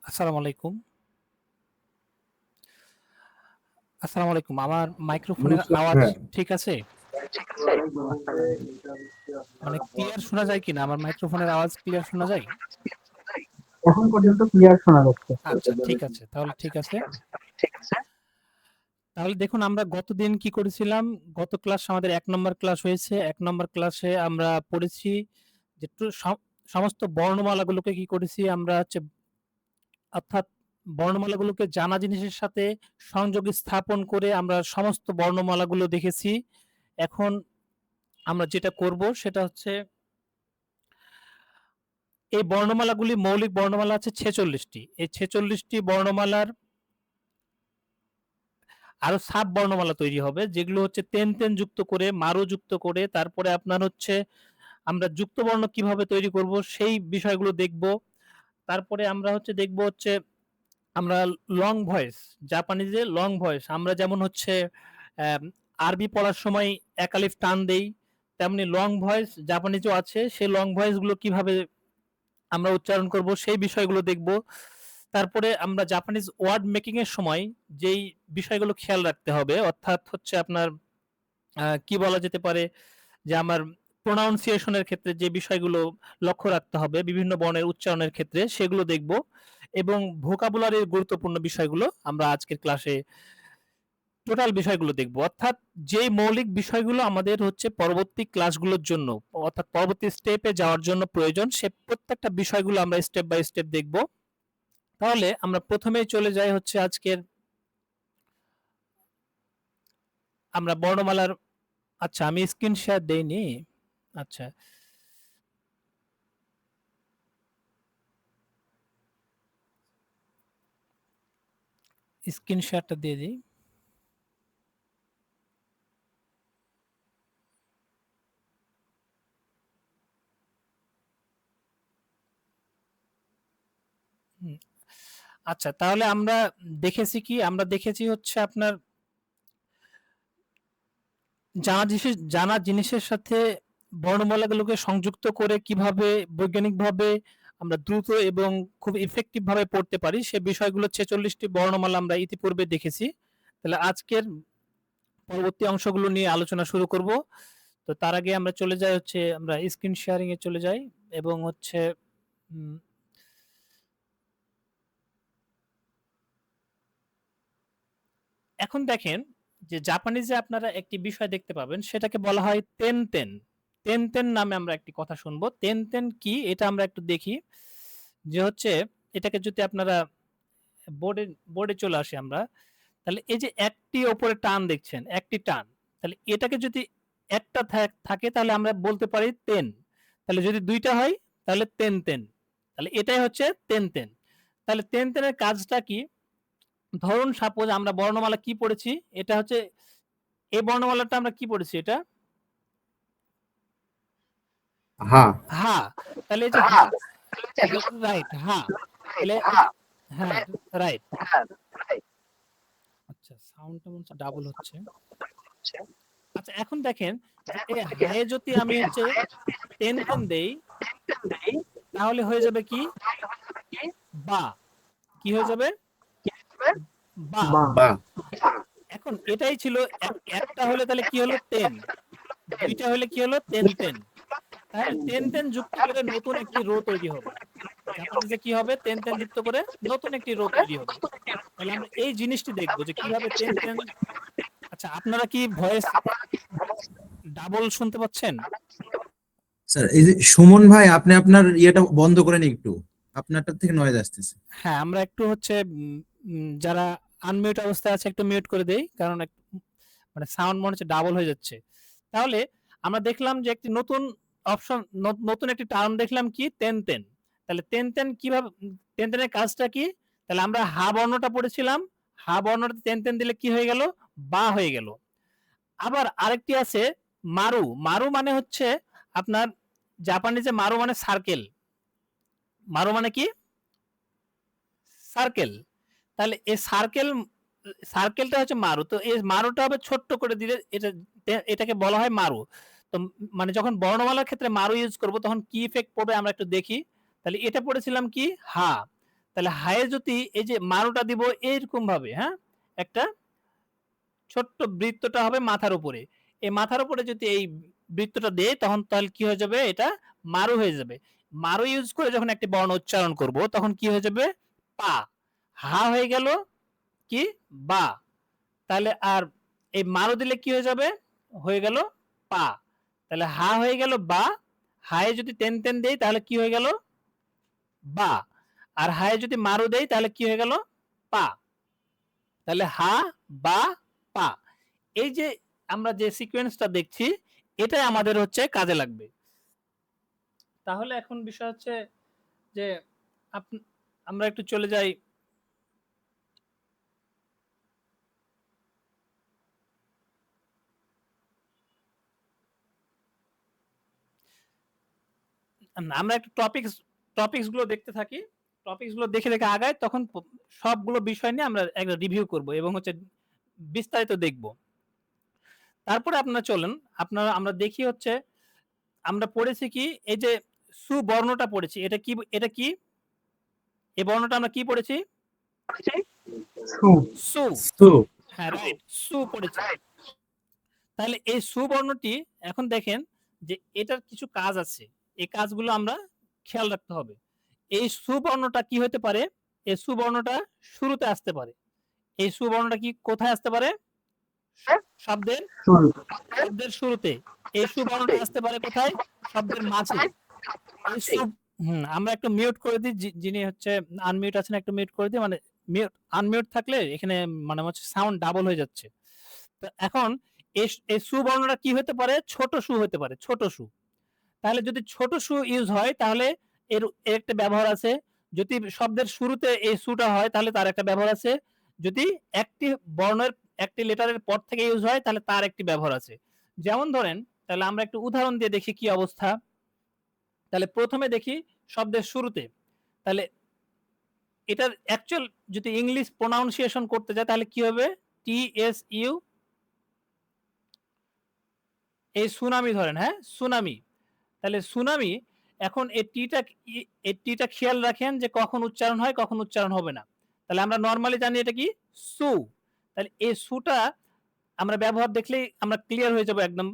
আসসালামু আলাইকুম। আসসালামু আলাইকুম। আমার মাইক্রোফোনের আওয়াজ হ্যাঁ, ঠিক আছে? মানে ক্লিয়ার শোনা যায় কিনা? আমার মাইক্রোফোনের আওয়াজ ক্লিয়ার শোনা যায়? এখন পর্যন্ত ক্লিয়ার শোনা যাচ্ছে। আচ্ছা, ঠিক আছে। তাহলে ঠিক আছে। তাহলে দেখুন আমরা গতদিন কি করেছিলাম? গত ক্লাস আমাদের ১ নম্বর ক্লাস হয়েছে। ১ নম্বর ক্লাসে আমরা পড়েছি যে সমস্ত বর্ণমালাগুলোকে কি করেছি আমরা হচ্ছে অর্থাৎ বর্ণমালাগুলোকে জানা জিনিসের সাথে সংযোগ স্থাপন করে আমরা সমস্ত বর্ণমালাগুলো দেখেছি। এখন আমরা যেটা করব সেটা হচ্ছে এই বর্ণমালাগুলি মৌলিক বর্ণমালা আছে ৪৬ টি। এই ৪৬ টি বর্ণমালার আরো সাব বর্ণমালা তৈরি হবে যেগুলো হচ্ছে তেন যুক্ত করে, মারু যুক্ত করে তারপরে আপনার হচ্ছে আমরা যুক্ত বর্ণ কিভাবে তৈরি করব সেই বিষয়গুলো দেখব। তারপরে আমরা হচ্ছে দেখব হচ্ছে আমরা লং ভয়েস, জাপানিজে লং ভয়েস আমরা যেমন হচ্ছে আরবি পড়ার সময় এক আলিফ টান দেই, তেমনি লং ভয়েস জাপানিজেও আছে। সেই লং ভয়েস গুলো কিভাবে আমরা উচ্চারণ করব সেই বিষয়গুলো দেখব। তারপরে আমরা জাপানিজ ওয়ার্ড মেকিং এর সময় যেই বিষয়গুলো খেয়াল রাখতে হবে অর্থাৎ হচ্ছে আপনার কি বলা যেতে পারে যে আমার প্রোনাউন্সিয়েশন এর ক্ষেত্রে যে বিষয়গুলো লক্ষ্য রাখতে হবে বিভিন্ন বর্ণের উচ্চারণের ক্ষেত্রে সেগুলো দেখব এবং ভোকাবুলারির গুরুত্বপূর্ণ বিষয়গুলো আমরা আজকের ক্লাসে টোটাল বিষয়গুলো দেখব অর্থাৎ যেই মৌলিক বিষয়গুলো আমাদের হচ্ছে পরবর্তী ক্লাসগুলোর জন্য অর্থাৎ পরবর্তী স্টেপে যাওয়ার জন্য প্রয়োজন সে প্রত্যেকটা বিষয়গুলো আমরা স্টেপ বাই স্টেপ দেখব। তাহলে আমরা প্রথমেই চলে যাই হচ্ছে আজকের আমরা বর্ণমালার আচ্ছা আমি স্ক্রিন শেয়ার দেইনি। আচ্ছা স্ক্রিন শেয়ারটা দিয়ে দিই। আচ্ছা তাহলে আমরা দেখেছি কি আমরা দেখেছি হচ্ছে আপনার জানা জিনিসের সাথে বর্ণমালাগুলোকে সংযুক্ত করে কিভাবে বৈজ্ঞানিকভাবে আমরা দ্রুত এবং খুব ইফেক্টিভ ভাবে পড়তে পারি সে বিষয়গুলো ৪৬টি বর্ণমালা আমরা ইতিপূর্বে দেখেছি। তাহলে আজকের পরবর্তী অংশগুলো নিয়ে আলোচনা শুরু করব। তো তার আগে আমরা চলে যাই হচ্ছে আমরা স্ক্রিন শেয়ারিং এ চলে যাই এবং হচ্ছে এখন দেখেন যে জাপানিজে আপনারা একটি বিষয় দেখতে পাবেন সেটাকে বলা হয় তেন তেন নামে আমরা একটি কথা শুনবো। তেন কি এটা আমরা একটু দেখি যে হচ্ছে এটাকে যদি আপনারা বোর্ডে বোর্ডে চলে আসি আমরা তাহলে এই যে একটি ওপরে টান দেখছেন একটি টান তাহলে এটাকে যদি একটা থাকে তাহলে আমরা বলতে পারি তেন, তাহলে যদি দুইটা হয় তাহলে তেন তাহলে এটাই হচ্ছে তেন তাহলে তেনের কাজটা কি? ধরুন সাপোজ আমরা বর্ণমালা কি পড়েছি এটা হচ্ছে এই বর্ণমালাটা আমরা কি পড়েছি এটা হ্যাঁ, হা, তাহলে এই যে হা রাইট হা তাহলে এই যে হ্যাঁ রাইট। আচ্ছা সাউন্ডটা মনে হচ্ছে ডাবল হচ্ছে। আচ্ছা এখন দেখেন যে এই হায়ে যদি আমি হচ্ছে তেন দেই তাহলে হয়ে যাবে কি বা, কি হয়ে যাবে বা। বা বাহ! এখন এটাই ছিল একটা হলে তাহলে কি হলো টেন, দুইটা হলে কি হলো তেন তাহলে তেন যুক্ত করে নতুন একটি রো তৈরি হবে। জাপানিজে কি হবে তেন যুক্ত করে নতুন একটি রো তৈরি হবে। তাহলে আমরা এই জিনিসটি দেখবো যে কিভাবে তেন। আচ্ছা আপনারা কি ভয়েস ডাবল শুনতে পাচ্ছেন? স্যার এই যে সুমন ভাই আপনি আপনার ইয়েটা বন্ধ করেন একটু। আপনারটা থেকে নয়েজ আসতেছে। হ্যাঁ আমরা একটু হচ্ছে যারা আনমিউট অবস্থায় আছে একটু মিউট করে দেই কারণ মানে সাউন্ড মনে হচ্ছে ডাবল হয়ে যাচ্ছে। তাহলে আমরা দেখলাম যে একটি নতুন অপশন নতুন একটি টার্ম দেখলাম কি তেন তাহলে তেন কিভাবে তেনের কাজটা কি? তাহলে আমরা হা বর্ণটা পড়েছিলাম, হা বর্ণটা তেন দিলে কি হয়ে গেল বা হয়ে গেল। আবার আরেকটি আছে মারু, মারু মানে হচ্ছে আপনার জাপানিজে মারু মানে সার্কেল, মারু মানে কি সার্কেল। তাহলে এই সার্কেলটা হচ্ছে মারু, তো এই মারুটা হবে ছোট্ট করে দিলে এটাকে বলা হয় মারু। তো মানে যখন বর্ণমালার ক্ষেত্রে মারু ইউজ করব তখন কি ইফেক্ট পড়বে আমরা একটু দেখি। তাহলে এটা পড়েছিলাম কি হা, তাহলে হায়ে যদি এই যে মারুটা দিব এইরকম ভাবে, হ্যাঁ, একটা ছোট্ট বৃত্তটা হবে মাথার উপরে। এই মাথার উপরে যদি এই বৃত্তটা দেই তখন তাহলে কি হয়ে যাবে? এটা মারু হয়ে যাবে। মারু ইউজ করে যখন একটি বর্ণ উচ্চারণ করব তখন কি হয়ে যাবে? পা। হা হয়ে গেল কি? বা। তাহলে আর এই মারু দিলে কি হয়ে যাবে? হয়ে গেল পা। তাহলে হা হয়ে গেল বা। হায়ে যদি টেন দেই তাহলে কি হয়ে গেল? বা। আর হায়ে যদি মারু দেই তাহলে কি হয়ে গেল? পা। তাহলে হা, বা, পা। এই যে আমরা যে সিকোয়েন্সটা দেখছি এটাই আমাদের হচ্ছে কাজে লাগবে। তাহলে এখন বিষয় হচ্ছে যে আমরা একটু চলে যাই আমরা একটু টপিকস গুলো দেখতে থাকি। টপিকস গুলো দেখে দেখে আগাই তখন সবগুলো বিষয় নিয়ে আমরা একটা রিভিউ করব এবং হচ্ছে বিস্তারিত দেখব। তারপরে আপনারা চলেন আমরা দেখি হচ্ছে আমরা পড়েছি কি এই যে সু বর্ণটা পড়েছি এটা কি এই বর্ণটা আমরা কি পড়েছি? সু। সু। সো হ্যাঁ, রাইট, সু পড়েছি। তাহলে এই সুবর্ণটি এখন দেখেন যে এটার কিছু কাজ আছে। এই কাজগুলো আমরা খেয়াল রাখতে হবে। এই সুবর্ণটা কি হতে পারে? এই সুবর্ণটা শুরুতে আসতে পারে। এই সুবর্ণটা কি কোথায় আসতে পারে? শব্দের শুরু। শব্দের শুরুতে। এই সুবর্ণটা আসতে পারে কোথায়? শব্দের মাঝে। এই আমরা একটু মিউট করে দিই, যিনি হচ্ছে আনমিউট আছেন একটু মিউট করে দিই, মানে মিউট আনমিউট থাকলে এখানে মানে হচ্ছে সাউন্ড ডাবল হয়ে যাচ্ছে। তো এখন এই সু বর্ণটা কি হতে পারে? ছোট সু হতে পারে, ছোট সু। তাহলে যদি ছোট সু ইউজ হয় তাহলে এর একটা ব্যবহার আছে। যদি শব্দের শুরুতে এই সুটা হয় তাহলে তার একটা ব্যবহার আছে। যদি একটি বর্ণের একটি লেটারের পর থেকে ইউজ হয় তাহলে তার একটি ব্যবহার আছে। যেমন ধরেন, তাহলে আমরা একটু উদাহরণ দিয়ে দেখি কি অবস্থা। তাহলে প্রথমে দেখি শব্দের শুরুতে। তাহলে এটার অ্যাকচুয়াল যদি ইংলিশ প্রোনাউন্সিয়েশন করতে যায় তাহলে কি হবে? টি এস ইউ, এই সুনামি ধরেন, হ্যাঁ, সুনামি। তাহলে সুনামি, এখন এই টিটা খেয়াল রাখেন যে কখন উচ্চারণ হয় কখন উচ্চারণ হবে না। তাহলে আমরা নরমালি জানি এটা কি? সু। তাহলে এই সুটা আমরা ব্যবহার দেখলেই আমরা ক্লিয়ার হয়ে যাব একদম।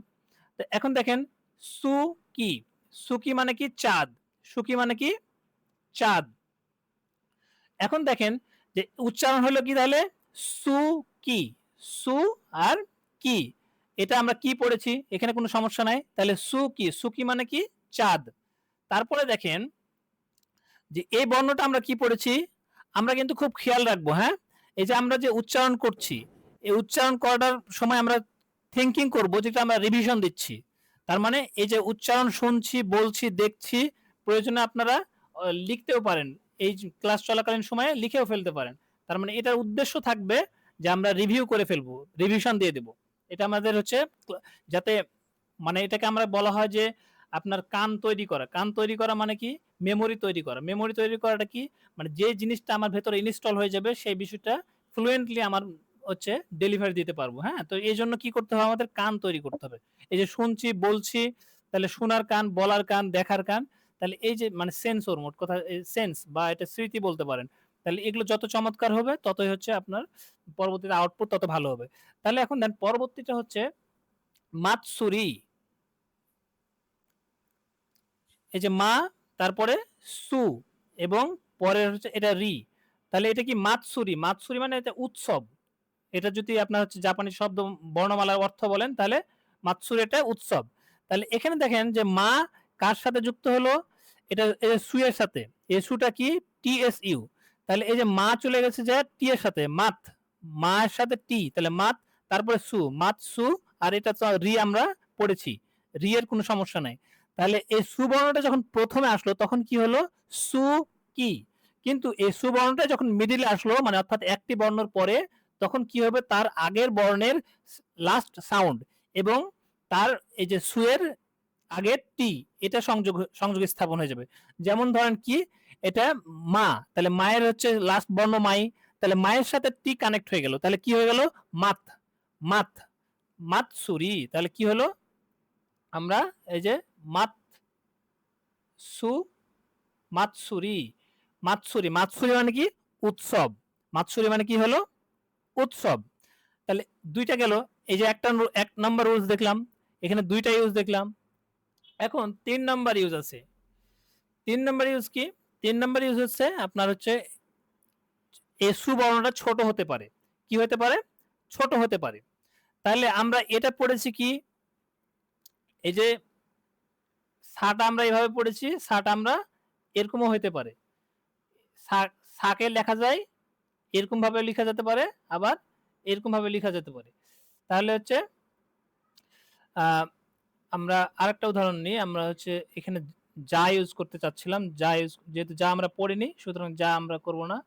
তো এখন দেখেন সু কি? সুকি মানে কি? চাঁদ। সুকি মানে কি? চাঁদ। এখন দেখেন যে উচ্চারণ হলো কি তাহলে? সু কি। সু আর কি, এটা আমরা কি পড়েছি, এখানে কোনো সমস্যা নাই। তাহলে সু কি, সুকি মানে কি? চাঁদ। তারপরে দেখেন যে এই বর্ণটা আমরা কি পড়েছি, আমরা কিন্তু খুব খেয়াল রাখবো, হ্যাঁ, এই যে আমরা যে উচ্চারণ করছি এই উচ্চারণ করার সময় আমরা থিঙ্কিং করব যেটা আমরা রিভিশন দিচ্ছি। তার মানে এই যে উচ্চারণ শুনছি, বলছি, দেখছি, প্রয়োজনে আপনারা লিখতেও পারেন, এই ক্লাস চলাকালীন সময়ে লিখেও ফেলতে পারেন। তার মানে এটার উদ্দেশ্য থাকবে যে আমরা রিভিউ করে ফেলবো, রিভিশন দিয়ে দেব। এটা আমাদের হচ্ছে যাতে, মানে এটাকে আমরা বলা হয় যে আপনার কান তৈরি করা। কান তৈরি করা মানে কি? মেমোরি তৈরি করা। মেমোরি তৈরি করাটা কি? মানে যে জিনিসটা আমার ভেতরে ইনস্টল হয়ে যাবে সেই বিষয়টা ফ্লুয়েন্টলি আমার হচ্ছে ডেলিভারি দিতে পারবো। হ্যাঁ, তো এই জন্য কি করতে হবে? আমাদের কান তৈরি করতে হবে। এই যে শুনছি, বলছি, তাহলে শোনার কান, বলার কান, দেখার কান। তাহলে এই যে মানে সেন্সর, মোট কথা সেন্স বা এটা স্মৃতি বলতে পারেন। তাহলে এগুলো যত চমৎকার হবে ততই হচ্ছে আপনার পরবর্তীতে আউটপুট তত ভালো হবে। তাহলে এখন দেন পরবর্তীটা হচ্ছে মাতসুরি। এই যে মা, তারপরে সু, এবং পরের হচ্ছে এটা রি। তাহলে এটা কি? মাতসুরি। মাতসুরি মানে এটা উৎসব। এটা যদি আপনার হচ্ছে জাপানি শব্দ বর্ণমালার অর্থ বলেন তাহলে মাতসুরি এটা উৎসব। তাহলে এখানে দেখেন যে মা কার সাথে যুক্ত হলো? এটা সু এর সাথে। এই সুটা কি? T S U. তাহলে এই যে মা চলে গেছে যে টি এর সাথে, মাত, মা এর সাথে টি, তাহলে মাত, তারপরে সু, মাত সু। আর এটা তো রি আমরা পড়েছি, রি এর কোনো সমস্যা নাই। তাহলে এই সুবর্ণটা যখন প্রথমে আসলো তখন কি হলো? সু কি। কিন্তু এই সুবর্ণটা যখন মিডিলে আসলো, মানে অর্থাৎ একটি বর্ণর পরে, তখন কি হবে? তার আগের বর্ণের লাস্ট সাউন্ড এবং তার এই যে সুয়ের আগের টি, এটা সংযোগ স্থাপন হয়ে যাবে। যেমন ধরেন কি, এটা মা, তাহলে মায়ের হচ্ছে লাস্ট বর্ণ মাই, তাহলে মায়ের সাথে টি কানেক্ট হয়ে গেল, তাহলে কি হয়ে গেল? মাত। মাত, মাতসুরি। তাহলে কি হলো? আমরা এই যে মাত সু, মাতসুরি, মাতসুরি, মাতসুরি মানে কি? উৎসব। মাতসুরি মানে কি হলো? উৎসব। তাহলে দুইটা গেল। এই যে এক নাম্বার রুলস দেখলাম, এখানে দুইটা ইউজ দেখলাম। এখন ৩ নাম্বার ইউজ আছে। ৩ নাম্বার ইউজ কি? ৩ নাম্বার ইউজ হচ্ছে আপনার হচ্ছে এই সু বর্ণটা ছোট হতে পারে। কি হতে পারে? ছোট হতে পারে। তাহলে আমরা এটা পড়েছি কি? এই যে সাটা আমরা এভাবে পড়েছি, সাটা আমরা এরকমও হইতে পারে। সাকে লেখা যায় এরকম ভাবে লেখা যেতে পারে, আবার এরকম ভাবে লেখা যেতে পারে। তাহলে হচ্ছে আমরা আরেকটা উদাহরণ নিই। আমরা হচ্ছে এখানে যা ইউজ করতে চাচ্ছিলাম, যা ইউজ, যেহেতু যা আমরা পড়িনি সুতরাং যা আমরা করব না।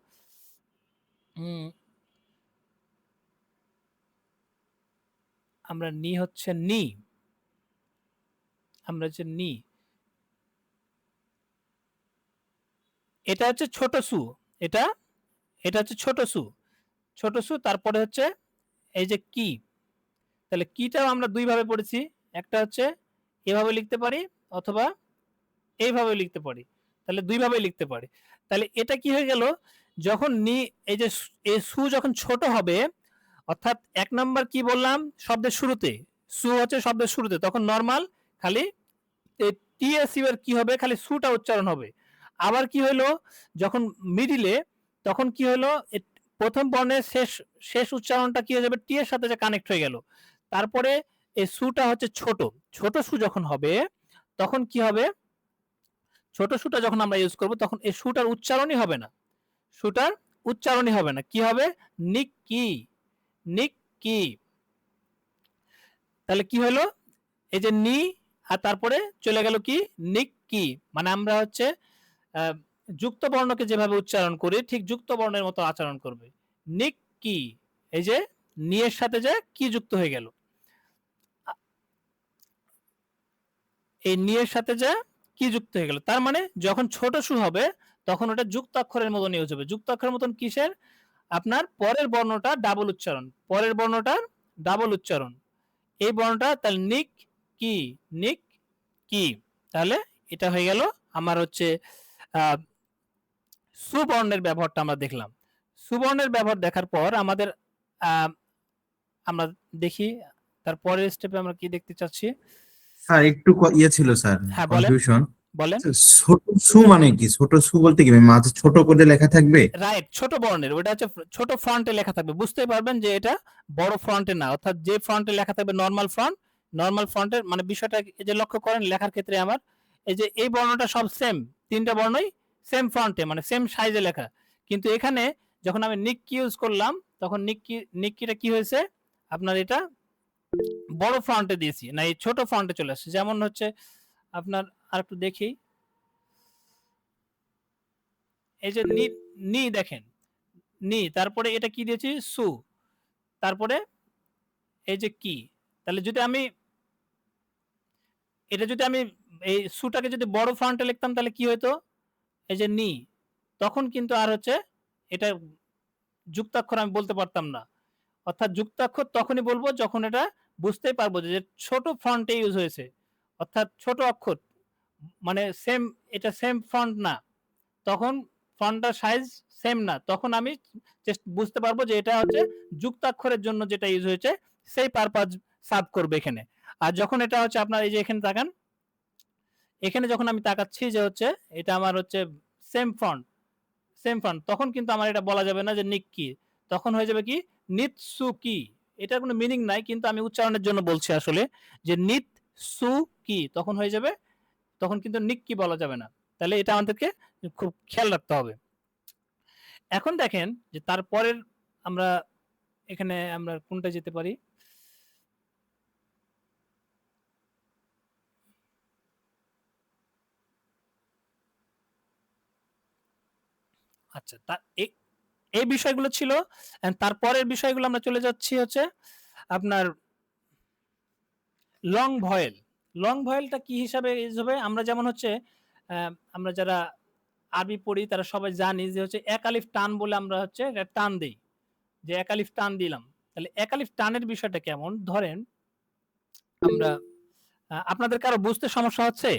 আমরা নি হচ্ছে নি, আমরা হচ্ছে নি, এটা হচ্ছে ছোট সু, এটা এটা হচ্ছে ছোট সু, ছোট সু। তারপরে হচ্ছে এই যে কি, তাহলে কিটাও আমরা দুই ভাবে পড়েছি। একটা হচ্ছে এভাবে লিখতে পারি অথবা এইভাবে লিখতে পারি। তাহলে দুই ভাবে লিখতে পারি। তাহলে এটা কি হয়ে গেল? যখন নি, এই যে এই সু যখন ছোট হবে, অর্থাৎ এক নাম্বার কি বললাম শব্দের শুরুতে, সু হচ্ছে শব্দের শুরুতে, তখন নরমাল খালি টিএসইউ এর কি হবে? খালি সুটা উচ্চারণ হবে। আবার কি হলো? যখন মিডিলে, তখন কি হলো? প্রথম বর্ণের শেষ শেষ উচ্চারণটা কি হয়ে যাবে? টি এর সাথে যে কানেক্ট হয়ে গেল। তারপরে এই সুটা হচ্ছে ছোট, ছোট সু যখন হবে তখন কি হবে? ছোট সুটা যখন আমরা ইউজ করব তখন এই সুটার উচ্চারণই হবে না, সুটার উচ্চারণই হবে না। কি হবে? Nikki, Nikki. তাহলে কি হলো? এই যে নি, আর তারপরে চলে গেল কি? নিক্কি। মানে আমরা হচ্ছে যুক্ত বর্ণকে যেভাবে উচ্চারণ করি ঠিক যুক্ত বর্ণের মতো আচরণ করবে। নিক্কি, এই যে নি এর সাথে যে কি যুক্ত হয়ে গেল, এই নি এর সাথে যে কি যুক্ত হয়ে গেল, তার মানে যখন ছোট সু হবে তখন ওটা যুক্ত অক্ষরের মতন ইউজ হবে। যুক্ত অক্ষরের মতন কিসের? আপনার পরের বর্ণটা ডাবল উচ্চারণ, পরের বর্ণটার ডাবল উচ্চারণ, এই বর্ণটা। তাহলে নিক কি, নিক কি। তাহলে এটা হয়ে গেল আমার হচ্ছে সুবর্ণের ব্যবহারটা আমরা দেখলাম। সুবর্ণের ব্যবহার দেখার পর আমাদের আমরা দেখি তারপরের স্টেপে আমরা কি দেখতে চাচ্ছি। স্যার একটু ইয়ে ছিল স্যার, হ্যাঁ বলেন, কনফিউশন। বলেন। ছোট সু মানে কি? ছোট সু বলতে কি মাঝে ছোট করে লেখা থাকবে? রাইট, ছোট বর্ণের, ওটা হচ্ছে ছোট ফন্টে লেখা থাকবে, বুঝতেই পারবেন যে এটা বড় ফন্টে না। অর্থাৎ যে ফন্টে লেখা থাকবে নরমাল ফন্ট, নরমাল ফন্টের মানে বিষয়টা এই যে লক্ষ্য করেন লেখার ক্ষেত্রে আমার এই যে এই বর্ণটা সব সেম, তিনটা বর্ণই সেম ফন্টে মানে সেম সাইজে লেখা। কিন্তু এখানে যখন আমি নিক্কি ইউজ করলাম তখন নিক্কিটা কি হয়েছে? আপনার এটা বড় ফন্টে দিয়েছি না, এই ছোট ফন্টে চলে আসছে। যেমন হচ্ছে আপনার আরেকটু দেখি, এই যে নি, নি দেখেন, নি, তারপরে এটা কি দিয়েছি? সু, তারপরে এই যে কি। তাহলে যদি আমি এটা যদি আমি এই সুটাকে যদি বড় ফন্টে লিখতাম তাহলে কি হতো? এই যে নি, তখন কিন্তু আর হচ্ছে এটা যুক্তাক্ষর আমি বলতে পারতাম না। অর্থাৎ যুক্তাক্ষর তখনই বলবো যখন এটা বুঝতেই পারবো যে ছোট ফন্টে ইউজ হয়েছে, অর্থাৎ ছোট অক্ষর মানে সেম, এটা সেম ফন্ট না, তখন ফন্টটার সাইজ সেম না, তখন আমি বুঝতে পারবো যে এটা হচ্ছে যুক্তাক্ষরের জন্য যেটা ইউজ হয়েছে সেই পারপাস সার্ভ করবে এখানে। আর যখন এটা হচ্ছে আপনার এই যে এখানে তাকান, এখানে যখন আমি তাকাচ্ছি যে হচ্ছে এটা আমার হচ্ছে সেম ফন্ট, সেম ফন্ট, তখন কিন্তু আমার এটা বলা যাবে না যে নিক্কি, তখন হয়ে যাবে কি? নিৎসুকি। এটার কোনো মিনিং নাই কিন্তু আমি উচ্চারণের জন্য বলছি আসলে যে নিৎসুকি, তখন হয়ে যাবে, তখন কিন্তু নিক্কি বলা যাবে না। তাহলে এটা আমাদেরকে খুব খেয়াল রাখতে হবে। এখন দেখেন যে তারপরের আমরা এখানে আমরা কোনটা যেতে পারি? আচ্ছা, এই বিষয়গুলো ছিল। তারপরের বিষয়গুলো আমরা চলে যাচ্ছি হচ্ছে আপনার লং ভয়েল। লং ভয়েলটা কি হিসাবে ইউজ হবে? আমরা যেমন হচ্ছে আমরা যারা আরবি পড়ি তারা সবাই জানি যে হচ্ছে এক আলিফ টান বলে আমরা হচ্ছে টান দেই, যে এক আলিফ টান দিলাম। তাহলে এক আলিফ টানের বিষয়টা কেমন? ধরেন আমরা আপনাদের কারো বুঝতে সমস্যা হচ্ছে?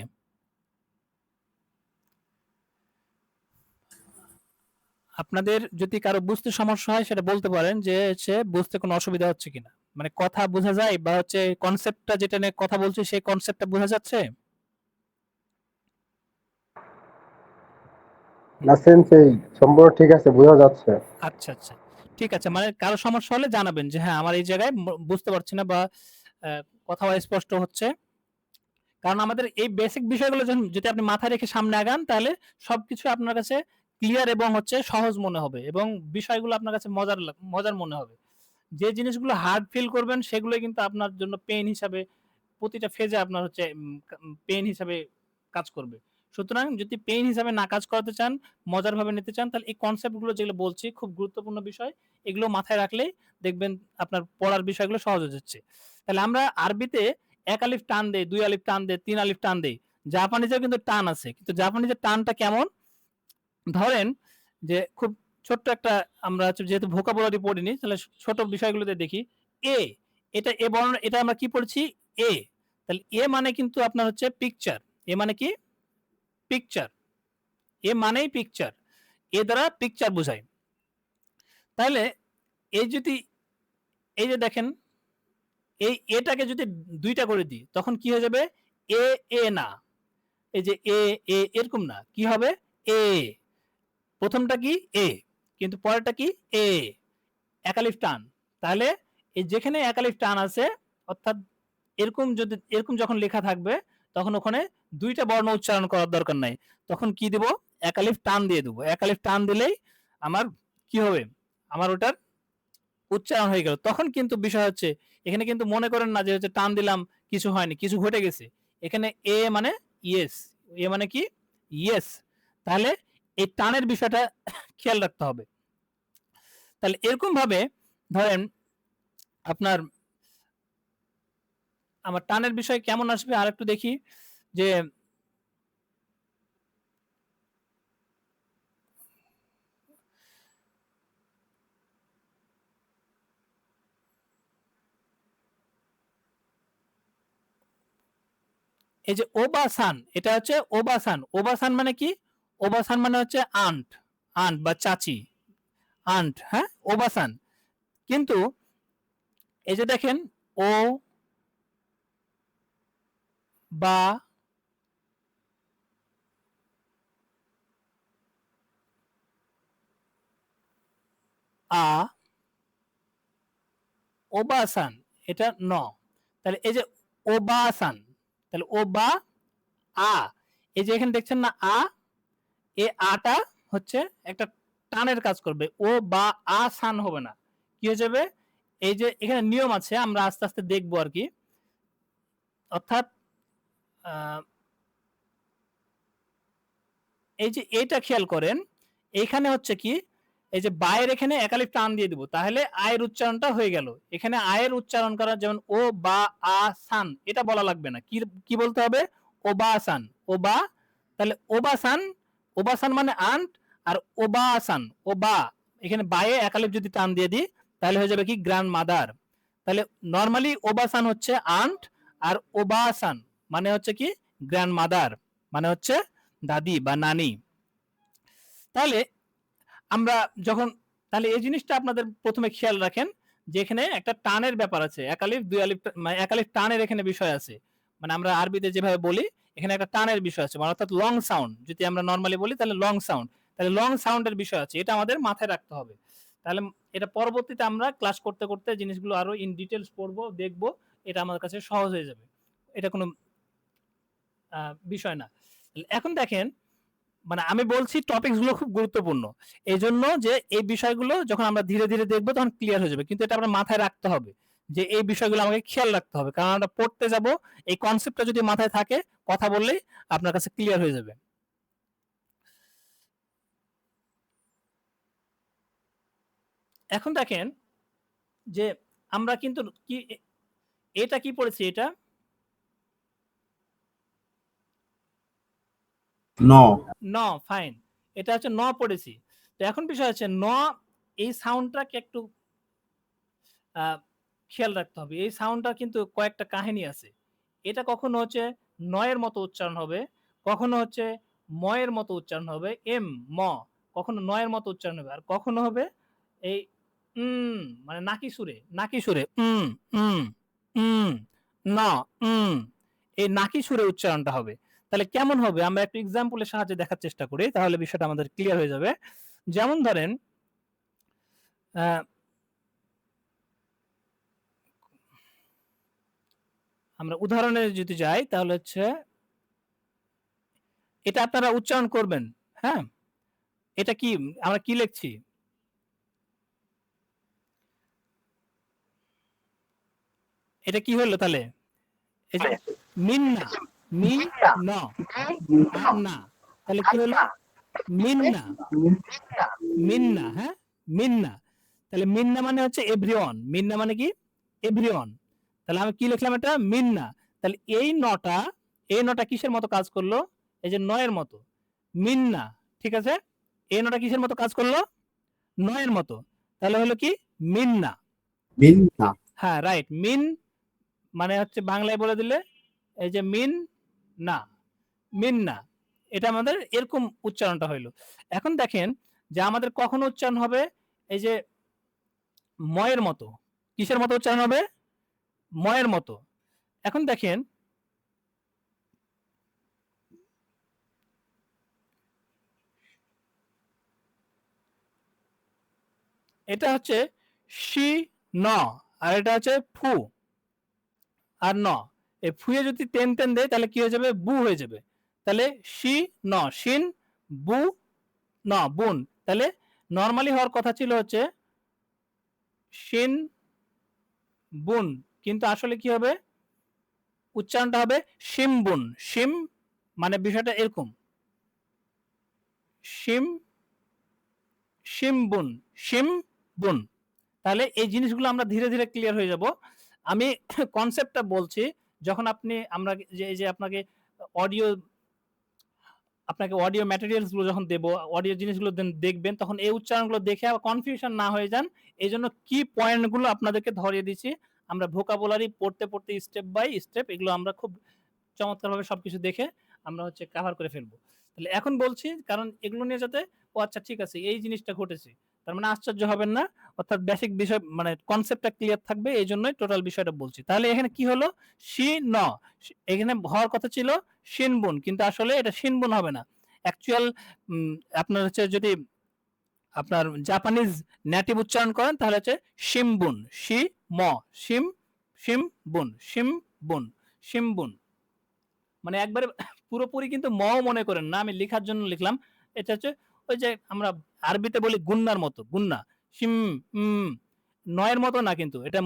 আপনাদের যদি কারো বুঝতে সমস্যা হয় সেটা বলতে পারেন যে হচ্ছে বুঝতে কোনো অসুবিধা হচ্ছে কিনা, মানে কথা বোঝা যায় বা হচ্ছে কনসেপ্টটা যেটা নিয়ে কথা বলছি সেই কনসেপ্টটা বোঝা যাচ্ছে। না সেন্স এই সম্পূর্ণ ঠিক আছে, বোঝা যাচ্ছে। আচ্ছা আচ্ছা, ঠিক আছে, মানে কারো সমস্যা হলে জানাবেন যে হ্যাঁ আমার এই জায়গায় বুঝতে পারছি না বা কথা স্পষ্ট হচ্ছে। কারণ আমাদের এই বেসিক বিষয়গুলো যদি আপনি মাথায় রেখে সামনে আগান তাহলে সবকিছু আপনার কাছে ক্লিয়ার এবং হচ্ছে সহজ মনে হবে এবং বিষয়গুলো আপনার কাছে মজার মনে হবে। যে জিনিসগুলো হার্ড ফিল করবেন সেগুলো কিন্তু আপনার জন্য পেইন হিসাবে প্রতিটা ফেজে আপনার হচ্ছে পেইন হিসাবে কাজ করবে। সুতরাং যদি পেইন হিসাবে না কাজ করাতে চান, মজার ভাবে নিতে চান, তাহলে এই কনসেপ্ট গুলো যেগুলো বলছি খুব গুরুত্বপূর্ণ বিষয়, এগুলো মাথায় রাখলেই দেখবেন আপনার পড়ার বিষয়গুলো সহজ হয়ে যাচ্ছে। তাহলে আমরা আরবিতে এক আলিফ টান দেই, দুই আলিফ টান দেই, তিন আলিফ টান দেই। জাপানিজেও কিন্তু টান আছে, কিন্তু জাপানিজের টানটা কেমন? ধরেন যে খুব ছোট্ট একটা, আমরা যেহেতু ভোকাবুলারি পড়িনি তাহলে ছোট বিষয়গুলোতে দেখি। এ, এটা এ বর্ণ, এটা আমরা কি পড়েছি? এ। তাহলে এ মানে কিন্তু আপনার হচ্ছে পিকচার। এ মানে কি? পিকচার। এ মানেই পিকচার। এ দ্বারা পিকচার বোঝায়। তাহলে এই যদি, এই যে দেখেন, এই এটাকে যদি দুইটা করে দিই তখন কি হয়ে যাবে? এ এ না, এই যে এ এ এরকম না, কি হবে? এ। প্রথমটা কি? এ, কিন্তু পরেরটা কি? এ। একালিফ টান। তাহলে এই যেখানে একালিফ টান আছে, অর্থাৎ এরকম যখন লেখা থাকবে তখন ওখানে দুইটা বর্ণ উচ্চারণ করার দরকার নাই। তখন কি দেব? একালিফ টান দিয়ে দেবো। একালিফ টান দিলেই আমার কি হবে? আমার ওটার উচ্চারণ হয়ে গেল। তখন কিন্তু বিষয় হচ্ছে এখানে কিন্তু মনে করেন না যে হচ্ছে টান দিলাম কিছু হয়নি, কিছু ঘটে গেছে। এখানে এ মানে ইয়েস, এ মানে কি? ইয়েস। তাহলে এই টানের বিষয়টা খেয়াল রাখতে হবে। তাহলে এরকম ভাবে ধরেন আপনার আমার টানের বিষয় কেমন আসবে আর একটু দেখি। যে এই যে ওবাসান, এটা হচ্ছে ওবাসান। ওবাসান মানে কি? ওবাসান মানে হচ্ছে আন্ট, আন্ট বা চাচি, আন্ট, হ্যাঁ, ওবাসান। কিন্তু এই যে দেখেন, ও বা আ, ওবাসান, এটা ন। তাহলে এই যে ওবাসান, তাহলে ও বা আ, এই যে এখানে দেখছেন না আ, এ আটা হচ্ছে একটা টানের কাজ করবে। ও বা আ সান হবে না, কি হয়ে যাবে? এই যে এখানে নিয়ম আছে, আমরা আস্তে আস্তে দেখবো আর কি। অর্থাৎ এই যে এটা খেয়াল করেন, এখানে হচ্ছে কি, এই যে বায়ের এখানে একালিফ টান দিয়ে দিব, তাহলে আয়ের উচ্চারণটা হয়ে গেল। এখানে আয়ের উচ্চারণ করা, যেমন ও বা আ সান, এটা বলা লাগবে না, কি কি বলতে হবে? ও বা সান, ও বা। তাহলে ওবাসান, ওবাসান মানে আন্ট, আর ওবাসান, ও বা, এখানে বায়ে একালিফ যদি টান দিয়ে দিই তাহলে হয়ে যাবে কি? Grand mother. তাহলে নরমালি ওবাসান হচ্ছে আন্ট, আর ওবাসান মানে হচ্ছে কি? গ্র্যান্ড মাদার, মানে হচ্ছে দাদি বা নানি। তাহলে আমরা যখন, তাহলে এই জিনিসটা আপনাদের প্রথমে খেয়াল রাখেন যে এখানে একটা টানের ব্যাপার আছে, একালিফ দুই আলিফ, মানে একালিফ টানের এখানে বিষয় আছে। মানে আমরা আরবিতে যেভাবে বলি এখানে একটা টানের বিষয় আছে, মানে অর্থাৎ লং সাউন্ড, যদি আমরা নরমালি বলি তাহলে লং সাউন্ড, তাহলে লং সাউন্ডের বিষয় আছে, এটা আমাদের মাথায় রাখতে হবে। তাহলে এটা পরবর্তীতে আমরা ক্লাস করতে করতে জিনিসগুলো আরো ইন ডিটেলস পড়বো, দেখবো, এটা আমার কাছে সহজ হয়ে যাবে, এটা কোনো বিষয় না। এখন দেখেন, মানে আমি বলছি টপিকস গুলো খুব গুরুত্বপূর্ণ, এই জন্য যে এই বিষয়গুলো যখন আমরা ধীরে ধীরে দেখবো তখন ক্লিয়ার হয়ে যাবে, কিন্তু এটা আমরা মাথায় রাখতে হবে যে এই বিষয়গুলো আমাকে খেয়াল রাখতে হবে, কারণ আমরা পড়তে যাব, এই কনসেপ্টটা যদি মাথায় থাকে কথা বললেই আপনার কাছে ক্লিয়ার হয়ে যাবে। এখন দেখেন যে আমরা কিন্তু কি, এটা কি পড়েছি? এটা ন ন, ফাইন, এটা হচ্ছে ন পড়েছি। তো এখন বিষয় হচ্ছে ন, এই সাউন্ডটাকে একটু খেয়াল রাখতে হবে। এই সাউন্ডটা কিন্তু কয়েকটা কাহিনী আছে। এটা কখনো হচ্ছে নয়ের মতো উচ্চারণ হবে, কখনো হচ্ছে ময়ের মতো উচ্চারণ হবে, এম ম, কখনো নয়ের মতো উচ্চারণ হবে, আর কখনো হবে এই মানে নাকি সুরে ন এই নাকি সুরে উচ্চারণটা হবে। তাহলে কেমন হবে আমরা একটু এক্সাম্পলের সাহায্যে দেখার চেষ্টা করি, তাহলে বিষয়টা আমাদের ক্লিয়ার হয়ে যাবে। যেমন ধরেন আমরা উদাহরণে যদি যাই তাহলে হচ্ছে এটা আপনারা উচ্চারণ করবেন। হ্যাঁ, এটা কি আমরা কি লিখছি? এটা কি হলো তাহলে? এই যে মিন্না, মি ন আর না, তাহলে কি হলো? মিন্না, মিন্না। হ্যাঁ, মিন্না। তাহলে মিন্না মানে হচ্ছে এভরিওয়ান। মিন্না মানে কি? এভরিওয়ান। তাহলে আমি কি লিখলাম? এটা মিন্না। তাহলে এই নটা কিসের মতো কাজ করলো? এই যে নয়ের মতো। মিন্না, ঠিক আছে? এই নটা কিসের মতো কাজ করলো? নয়ের মতো। তাহলে হলো কি? মিন্না। মিন্না। হ্যাঁ, রাইট। মিন মানে হচ্ছে বাংলায় বলে দিলে এই যে মিন্না। এটা আমাদের এরকম উচ্চারণটা হইলো। এখন দেখেন যে আমাদের কখন উচ্চারণ হবে এই যে ময়ের মতো। কিসের মতো উচ্চারণ হবে? ময়ের মতো। এখন দেখেন এটা হচ্ছে শি ন, আর এটা হচ্ছে ফু আর ন। এই ফুয়ে যদি তেন তেন দেয় তাহলে কি হয়ে যাবে? বু হয়ে যাবে। তাহলে শি ন, শিন বু ন, বুন। তাহলে নরমালি হওয়ার কথা ছিল হচ্ছে শিন বুন, কিন্তু আসলে কি হবে? উচ্চারণটা হবে শিমবুন। শিম মানে বিষয়টা এরকম, শিম শিমবুন, শিমবুন। তাহলে এই জিনিসগুলো আমরা ধীরে ধীরে ক্লিয়ার হয়ে যাব। আমি কনসেপ্টটা বলছি, যখন আমরা যে এই যে অডিও অডিও ম্যাটেরিয়ালস গুলো যখন দেব, অডিও জিনিসগুলো দেখবেন, তখন এই উচ্চারণগুলো দেখে আবার কনফিউশন না হয়ে যান, এই জন্য কি পয়েন্টগুলো আপনাদেরকে ধরিয়ে দিচ্ছি। আমরা ভোকাবুলারি পড়তে পড়তে স্টেপ বাই স্টেপ এগুলো আমরা খুব চমৎকারভাবে সবকিছু দেখে আমরা হচ্ছে কভার করে ফেলবো। তাহলে এখন বলছি, কারণ এগুলো নিয়ে যাতে ও আচ্ছা ঠিক আছে এই জিনিসটা ঘটেছে, তার মানে আশ্চর্য হবেন না, অর্থাৎ বেসিক বিষয় মানে কনসেপ্টটা ক্লিয়ার থাকবে, এই জন্যই টোটাল বিষয়টা বলছি। তাহলে এখানে কি হলো? শি ন, এখানে হওয়ার কথা ছিল শিনবুন, কিন্তু আসলে এটা শিনবুন হবে না। অ্যাকচুয়াল আপনার হচ্ছে যদি আপনার জাপানিজ নেটিভ উচ্চারণ করেন তাহলে হচ্ছে শিমবুন, শি ম, শিম শিমবুন, শিমবুন, শিমবুন। মানে একবারে পুরোপুরি কিন্তু মও মনে করেন না, আমি লেখার জন্য লিখলাম। এটা হচ্ছে ওই যে আমরা আরবিতে বলি গুন্নার মতো, গুন্না। শিম নয়ের মতো না, কিন্তু এটা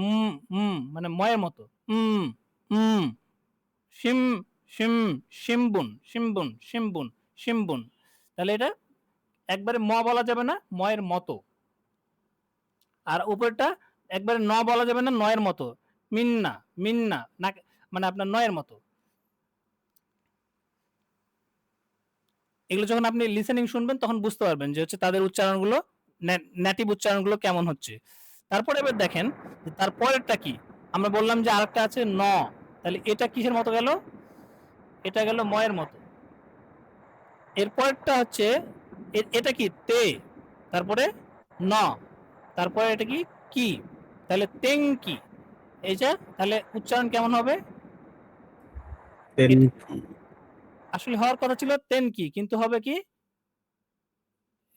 মানে ময়ের মতো। উম উম শিম শিম শিমবুন, শিমবুন, শিমবুন, শিমবুন। তাহলে এটা একবারে ম বলা যাবে না, ময়ের মতো। আর উপরটা একবারে ন বলা যাবে না, নয়ের মতো। মিন্না, মিন্না না, মানে আপনার নয়ের মতো। এগুলো যখন আপনি লিসেনিং শুনবেন তখন বুঝতে পারবেন যে হচ্ছে তাদের উচ্চারণগুলো, নেটিভ উচ্চারণগুলো কেমন হচ্ছে। তারপরে এবার দেখেন যে তারপরেরটা কি। আমরা বললাম যে আরেকটা আছে ন, তাহলে এটা কিসের মতো গেল? এটা গেল ময়ের মতো। এরপরেরটা হচ্ছে এটা কি? তে, তারপরে ন, তারপরে এটা কি? কি, তাহলে তেং কি। এইটা তাহলে উচ্চারণ কেমন হবে? আসলে হওয়ার কথা ছিল তেন কি, কিন্তু হবে কি?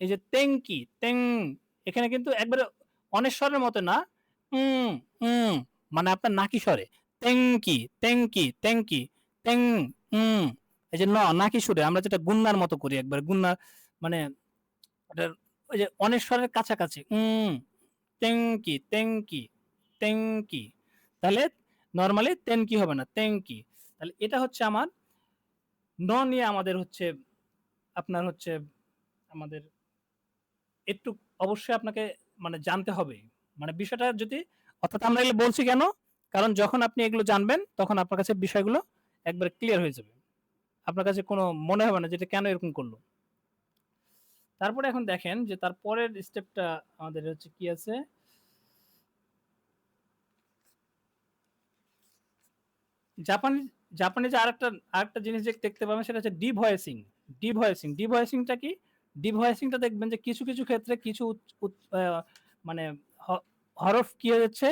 এই যে তেংকি, তেং, এখানে কিন্তু একবারে অনেশ্বরের মতো না, উম উম মানে আপনার নাকি স্বরে। তেংকি তেংকি তেংকি তেং, উম এই যে নাকি সুরে আমরা যেটা গুন্নার মতো করি, একবার গুন্না মানে ওই যে অনেশ্বরের কাছাকাছি। তেংকি তেংকি তেংকি। তাহলে নরমালি তেনকি হবে না, তেংকি। তাহলে এটা হচ্ছে আমার নিয়ে আমাদের হচ্ছে আপনার হচ্ছে আমাদের একটু অবশ্যই আপনাকে মানে জানতে হবে। মানে বিষয়টা যদি, অর্থাৎ আমরা এগুলো বলছি কেন? কারণ যখন আপনি এগুলো জানবেন তখন আপনার কাছে বিষয়গুলো একবারে ক্লিয়ার হয়ে যাবে। আপনার কাছে কোনো মনে হবে না যে এটা কেন এরকম করলো। তারপরে এখন দেখেন যে তারপরের স্টেপটা আমাদের হচ্ছে কি আছে। জাপানি জাপানিজে আরেকটা জিনিস দেখতে পাবেন, সেটা হচ্ছে ডিভয়েসিং। ডিভয়েসিংটা কি? ডিপ ভয়েসিংটা দেখবেন যে কিছু কিছু ক্ষেত্রে কিছু মানে হরফ কি হয়ে যাচ্ছে,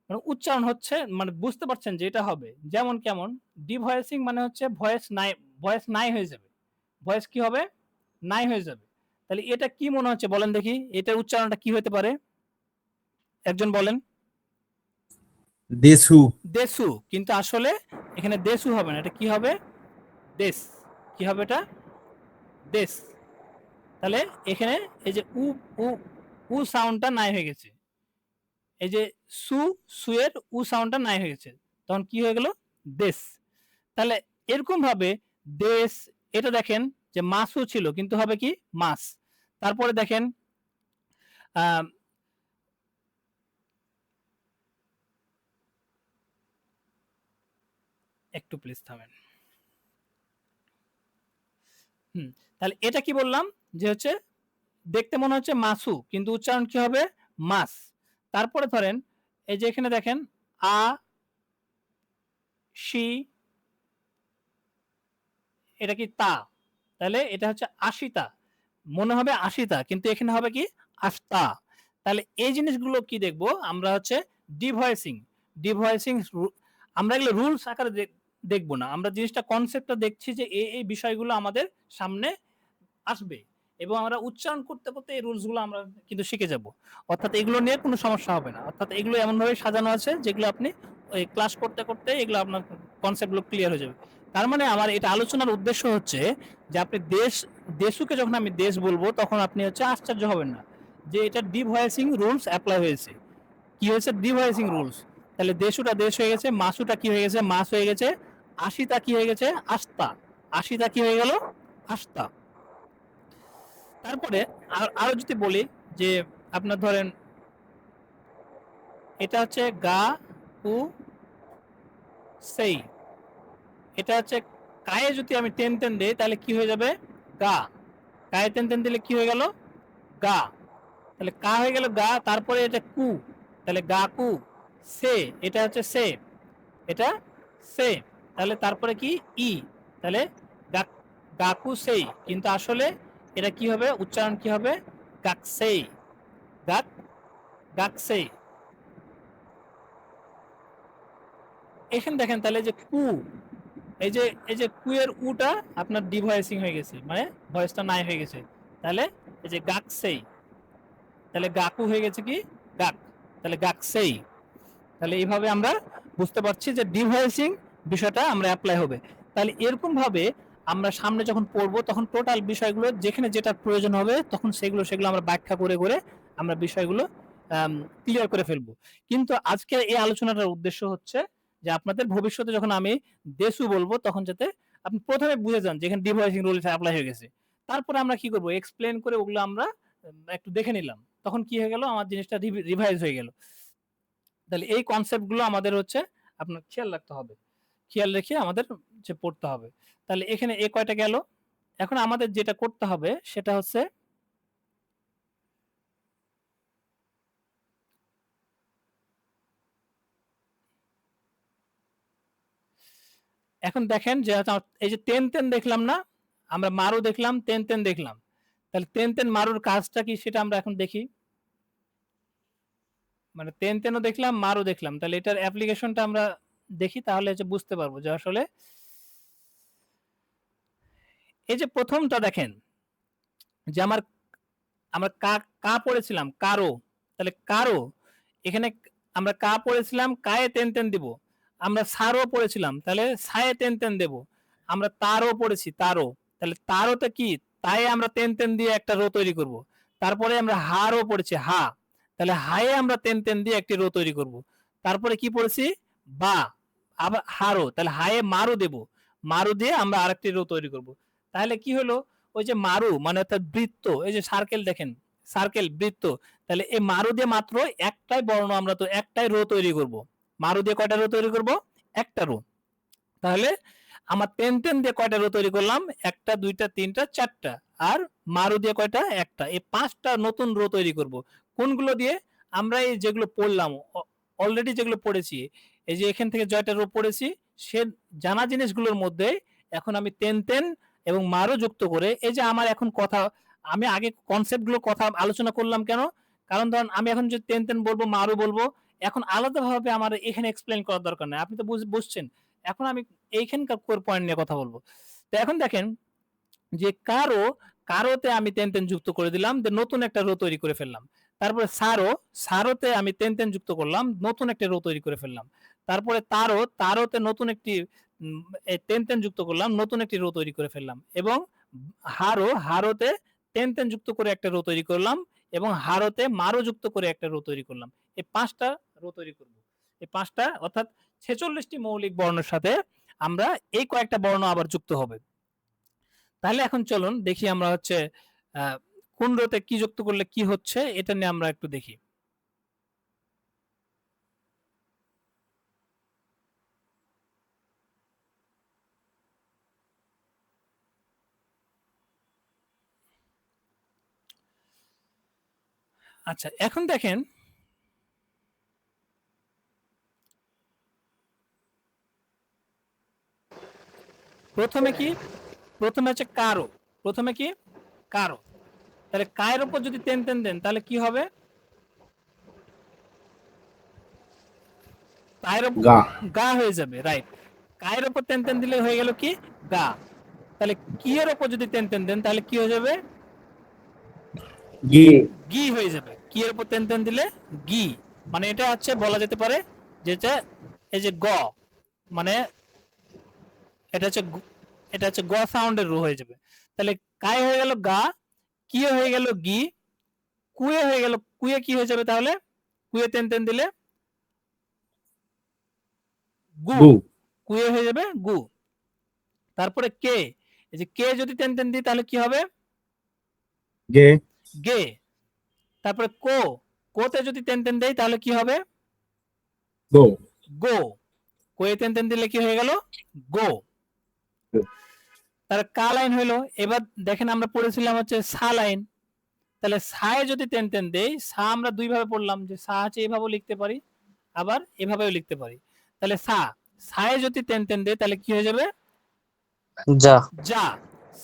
মানে উচ্চারণ হচ্ছে, মানে বুঝতে পারছেন যে এটা হবে। যেমন কেমন, ডিপ ভয়েসিং মানে হচ্ছে ভয়েস নাই হয়ে যাবে, ভয়েস কি হবে, নাই হয়ে যাবে। তাহলে এটা কি মনে হচ্ছে বলেন দেখি, এটার উচ্চারণটা কি হতে পারে, একজন বলেন। দেশু। দেশু, কিন্তু আসলে এখানে দেশু হবে না, এটা কি হবে, দেশ। কি হবে এটা, দেশ। তাহলে এখানে এই যে উ উ উ সাউন্ডটা নাই হয়ে গেছে, এই যে সুয়ের উ সাউন্ডটা নাই হয়ে গেছে, তখন কি হয়ে গেল, দেশ। তাহলে এরকম ভাবে দেশ, এটা দেখেন যে মাসও ছিল কিন্তু হবে কি, মাস। তারপরে দেখেন আহ, একটু প্লিজ থামেন। তাহলে এটা কি বললাম যে হচ্ছে দেখতে মনে হচ্ছে মাসু কিন্তু উচ্চারণ কি হবে, মাস। তারপরে ধরেন এই যে এখানে দেখেন আ শি, এটা কি তা, তাহলে এটা হচ্ছে আশিতা, মনে হবে আশিতা কিন্তু এখানে হবে কি, আস্তা। তাহলে এই জিনিসগুলো কি দেখবো আমরা হচ্ছে ডিভয়েসিং। ডিভয়েসিং আমরা এগুলো রুলস আকারে দেখবো না, আমরা জিনিসটা কনসেপ্টটা দেখছি যে এই বিষয়গুলো আমাদের সামনে আসবে এবং আমরা উচ্চারণ করতে করতে এই রুলসগুলো আমরা কিন্তু শিখে যাব। অর্থাৎ এগুলো নিয়ে কোনো সমস্যা হবে না, অর্থাৎ এগুলো এমনভাবে সাজানো আছে যেগুলো আপনি ওই ক্লাস করতে করতে এগুলো আপনার কনসেপ্টগুলো ক্লিয়ার হয়ে যাবে। তার মানে আমার এটা আলোচনার উদ্দেশ্য হচ্ছে যে আপনি দেশুকে যখন আমি দেশ বলবো তখন আপনি হচ্ছে আশ্চর্য হবেন না যে এটা ডিভয়েসিং রুলস অ্যাপ্লাই হয়েছে। কি হয়েছে, ডিভয়েসিং রুলস। তাহলে দেশুটা দেশ হয়ে গেছে, মাসুটা কি হয়ে গেছে, মাস হয়ে গেছে, আশিটা কি হয়ে গেছে, আস্তা, আশিটা কি হয়ে গেল, আস্তা। তারপরে আরো যদি বলি যে আপনার ধরেন এটা হচ্ছে গা উ সেই, এটা হচ্ছে কায়ে যদি আমি টেন টেন দিই তাহলে কি হয়ে যাবে, গা। কায়ে টেন টেন দিলে কি হয়ে গেল, গা। তাহলে কা হয়ে গেল গা, তারপরে এটা কু, তাহলে গা কু। সে, এটা হচ্ছে সে, এটা সে, তাহলে তারপরে কি ই, তাহলে গাকু সেই, কিন্তু আসলে এটা কি হবে, উচ্চারণ কি হবে, গাকসেই, গাক গাকসেই। এখানে দেখেন তাহলে যে কু, এই যে কু এর উটা আপনার ডিভয়েসিং হয়ে গেছে, মানে ভয়েসটা নাই হয়ে গেছে। তাহলে এই যে গাকসেই, তাহলে গাকু হয়ে গেছে কি, গাক, তাহলে গাকসেই। তাহলে এইভাবে আমরা বুঝতে পারছি যে ডিভয়েসিং বিষয়টা আমরা অ্যাপ্লাই হবে। তাহলে এরকম ভাবে আমরা সামনে যখন পড়বো তখন টোটাল বিষয়গুলো যেখানে যেটা প্রয়োজন হবে তখন সেগুলো আমরা ব্যাখ্যা করে করে আমরা বিষয়গুলো ক্লিয়ার করে ফেলবো। কিন্তু আজকে এই আলোচনাটার উদ্দেশ্য হচ্ছে যে আপনাদের ভবিষ্যতে যখন আমি দেশু বলবো তখন যাতে আপনি প্রথমে বুঝে যান যেখানে ডিভয়েসিং রুলটা অ্যাপ্লাই হয়ে গেছে। তারপরে আমরা কি করবো, এক্সপ্লেন করে ওগুলো আমরা একটু দেখে নিলাম, তখন কি হয়ে গেল, আমার জিনিসটা রিভাইজ হয়ে গেল। তাহলে এই কনসেপ্ট গুলো আমাদের হচ্ছে আপনার খেয়াল রাখতে হবে, খেয়াল রেখে আমাদের যে পড়তে হবে। তাহলে এখানে এ কয়টা গেল, এখন আমাদের যেটা করতে হবে সেটা হচ্ছে এখন দেখেন যে এই যে টেন টেন দেখলাম না, আমরা মারু দেখলাম, টেন টেন দেখলাম, তাহলে টেন টেন মারুর কাজটা কি সেটা আমরা এখন দেখি। মানে টেন টেনও দেখলাম, মারু দেখলাম, তাহলে এটার অ্যাপ্লিকেশনটা আমরা দেখি, তাহলে হচ্ছে বুঝতে পারবো যে আসলে এই যে প্রথমটা দেখেন যে আমরা কা পড়েছিলাম কারো, তাহলে কারো এখানে আমরা কা পড়েছিলাম, কায়ে টেন টেন দিব। আমরা সারও পড়েছিলাম, তাহলে সায়ে টেন টেন দেব। আমরা তারও পড়েছি, তারও, তাহলে তারওতে কি, তাই আমরা টেন টেন দিয়ে একটা রো তৈরি করব। তারপরে আমরা হারও পড়েছি, হা, তাহলে হায়ে আমরা টেন টেন দিয়ে একটি রো তৈরি করব। তারপরে কি পড়েছি, বা, আবার হারও, তাহলে হায়ে মারু দেব, মারু দিয়ে আমরা আরেকটি রো তৈরি করব। তাহলে কি হলো, ওই যে মারু মানে অর্থাৎ বৃত্ত, এই যে সার্কেল দেখেন, সার্কেল বৃত্ত, তাহলে এই মারু দিয়ে মাত্র একটাই বর্ণ, আমরা তো একটাই রো তৈরি করব। মারু দিয়ে কয়টা রো তৈরি করব, একটা রো। তাহলে আমার টেন টেন দিয়ে কয়টা রো তৈরি করলাম, একটা দুইটা তিনটা চারটা, আর মারু দিয়ে কয়টা, একটা, এই পাঁচটা নতুন রো তৈরি করব। কোনগুলো দিয়ে, আমরা এই যেগুলো পড়লাম অলরেডি, যেগুলো পড়েছি, এই যে এখান থেকে জয়টা রো পড়েছি, সে জানা জিনিসগুলোর মধ্যে এখন আমি টেন টেন এবং মারু যুক্ত করে, এই যে আমার এখন কথা আমি আগে কনসেপ্ট গুলো কথা আলোচনা করলাম কেন? কারণ ধরেন আমি এখন যদি তেন তেন বলবো, মারু বলবো, এখন আলাদাভাবে আমার এখানে এক্সপ্লেইন করার দরকার নাই। আপনি তো বুঝছেন। এখন আমি এইখানকার কোর পয়েন্ট নিয়ে কথা বলবো। তো এখন দেখেন যে কারোতে আমি তেন তেন যুক্ত করে দিলাম, নতুন একটা রো তৈরি করে ফেললাম। তারপরে সারোতে আমি তেন তেন যুক্ত করলাম, নতুন একটা রো তৈরি করে ফেললাম। তারপরে তারোতে নতুন একটি তেন তেন যুক্ত করলাম, নতুন একটি রো তৈরি করে ফেললাম। এবং হারোতে তেন তেন যুক্ত করে একটা রো তৈরি করলাম, এবং হারোতে মারো যুক্ত করে একটা রো তৈরি করলাম। এই 5টা রো তৈরি করব। এই 5টা অর্থাৎ 46টি মৌলিক বর্ণের সাথে আমরা এই কয়েকটা বর্ণ আবার যুক্ত হবে। তাহলে এখন চলুন দেখি আমরা হচ্ছে কোন রোতে কি যুক্ত করলে কি হচ্ছে এটা নিয়ে আমরা একটু দেখি। আচ্ছা, এখন দেখেন প্রথমে হচ্ছে কারো। প্রথমে কি কারো, তাহলে কায়ের উপর যদি তেন তেন দেন তাহলে কি হবে? কায়ের উপর গা হয়ে যাবে, রাইট। কায়ের উপর তেন তেন দিলে হয়ে গেল কি গা। তাহলে কি এর উপর যদি তেন তেন দেন তাহলে কি হয়ে যাবে? গি হয়ে যাবে। কি এর উপর তেন তেন দিলে গি, মানে এটা হচ্ছে বলা যেতে পারে যেটা এই যে গ, মানে এটা হচ্ছে গ সাউন্ডের রু হয়ে যাবে। তাহলে কায় হয়ে গেল গা, কি হয়ে গেল গি, কুয়ে হয়ে গেল, কুয়ে কি হয়ে যাবে তাহলে? কুয়ে তেন তেন দিলে গু, কুয়ে হয়ে যাবে গু। তারপরে কে, এই যে কে যদি তেন তেন দিই তাহলে কি হবে? গে গে। তারপরে কোতে যদি তেন তেন দেই তাহলে কি হবে? গো গো। কোয়ে তেন তেন দিলে কি হয়ে গেল? গো। তার কা লাইন হইলো। এবার দেখেন আমরা পড়েছিলাম হচ্ছে সা লাইন। তাহলে সায়ে যদি তেন তেন দেই, সা আমরা দুই ভাবে পড়লাম, যে সা হচ্ছে এইভাবেও লিখতে পারি, আবার এভাবেও লিখতে পারি। তাহলে সায়ে যদি তেন তেন দেই তাহলে কি হয়ে যাবে? যা যা।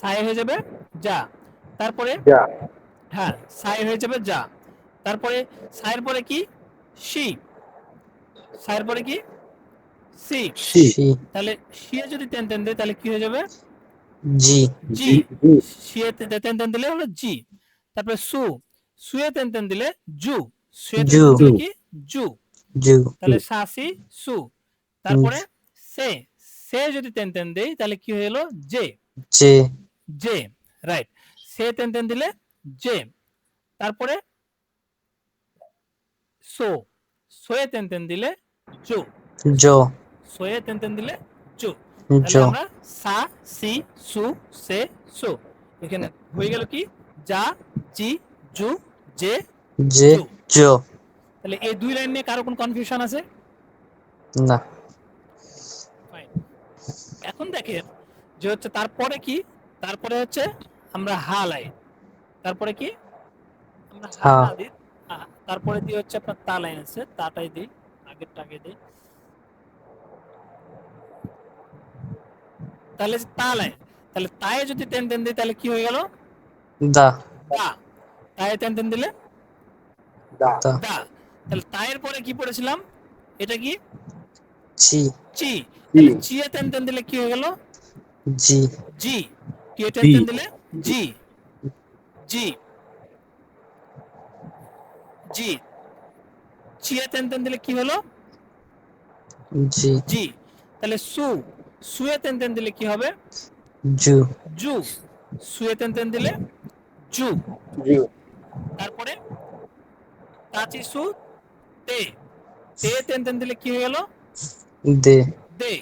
সায়ে হয়ে যাবে যা। তারপরে যা হ্যাঁ, সায়ে হয়ে যাবে যা। তারপরে সায়ের পরে কি? সি। সায়ের পরে কি? সি। সি সি তাহলে সিয়ে যদি তেন তেন দেই তাহলে কি হয়ে যাবে? জি জি। জি সিয়ে তেন তেন দিলে হলো জি। তারপরে সুয়ে তেন তেন দিলে জু। সুয়ে তেন জু তেন দিলে কি? জু। জু তাহলে সাসি সু। তারপরে সে যদি তেন তেন দেই তাহলে কি হয়ে গেল? জে। J J, right. সে তেন তেন দিলে জে। তারপরে সোয়ে তেন তেন দিলে জু। জো সোয়ে তেন তেন দিলে জু। তাহলে জো আমরা সা সি সু সে সু, এখানে হয়ে গেল কি? যা জি জু জে জে জু। জো তাহলে এই দুই লাইন নিয়ে কারো কোনো কনফিউশন আছে? না ফাইন। এখন দেখেন যে হচ্ছে তারপরে কি? তারপরে হচ্ছে আমরা হা লাইন। তারপরে কি? আমরা হা হা না দিই, তারপরে দিয়ে হচ্ছে আপনার তা লাইন আছে, তাটাই দিই, আগেরটা আগে দিই। তাহলে যে তা লাইন, তাহলে তায়ে যদি তেন তেন দিই তাহলে কি হয়ে গেল? দা দা। তায়ে তেন তেন দিলে দা দা দা। তাহলে তায়ের পরে কি পড়েছিলাম? এটা কি? চি চি। তাহলে চিয়ে তেন তেন দিলে কি হয়ে গেল? জি জি। টিয়ে তেন তেন দিলে জি। জি জি। চিয়ে তেন তেন দিলে কি হলো? জি জি। তাহলে সুয়ে তেন তেন দিলে কি হবে? জু জু। সুয়ে তেন তেন দিলে জু। জি তারপরে তাচি সু তে। তে তেন তেন দিলে কি হয়ে গেল? দে দে।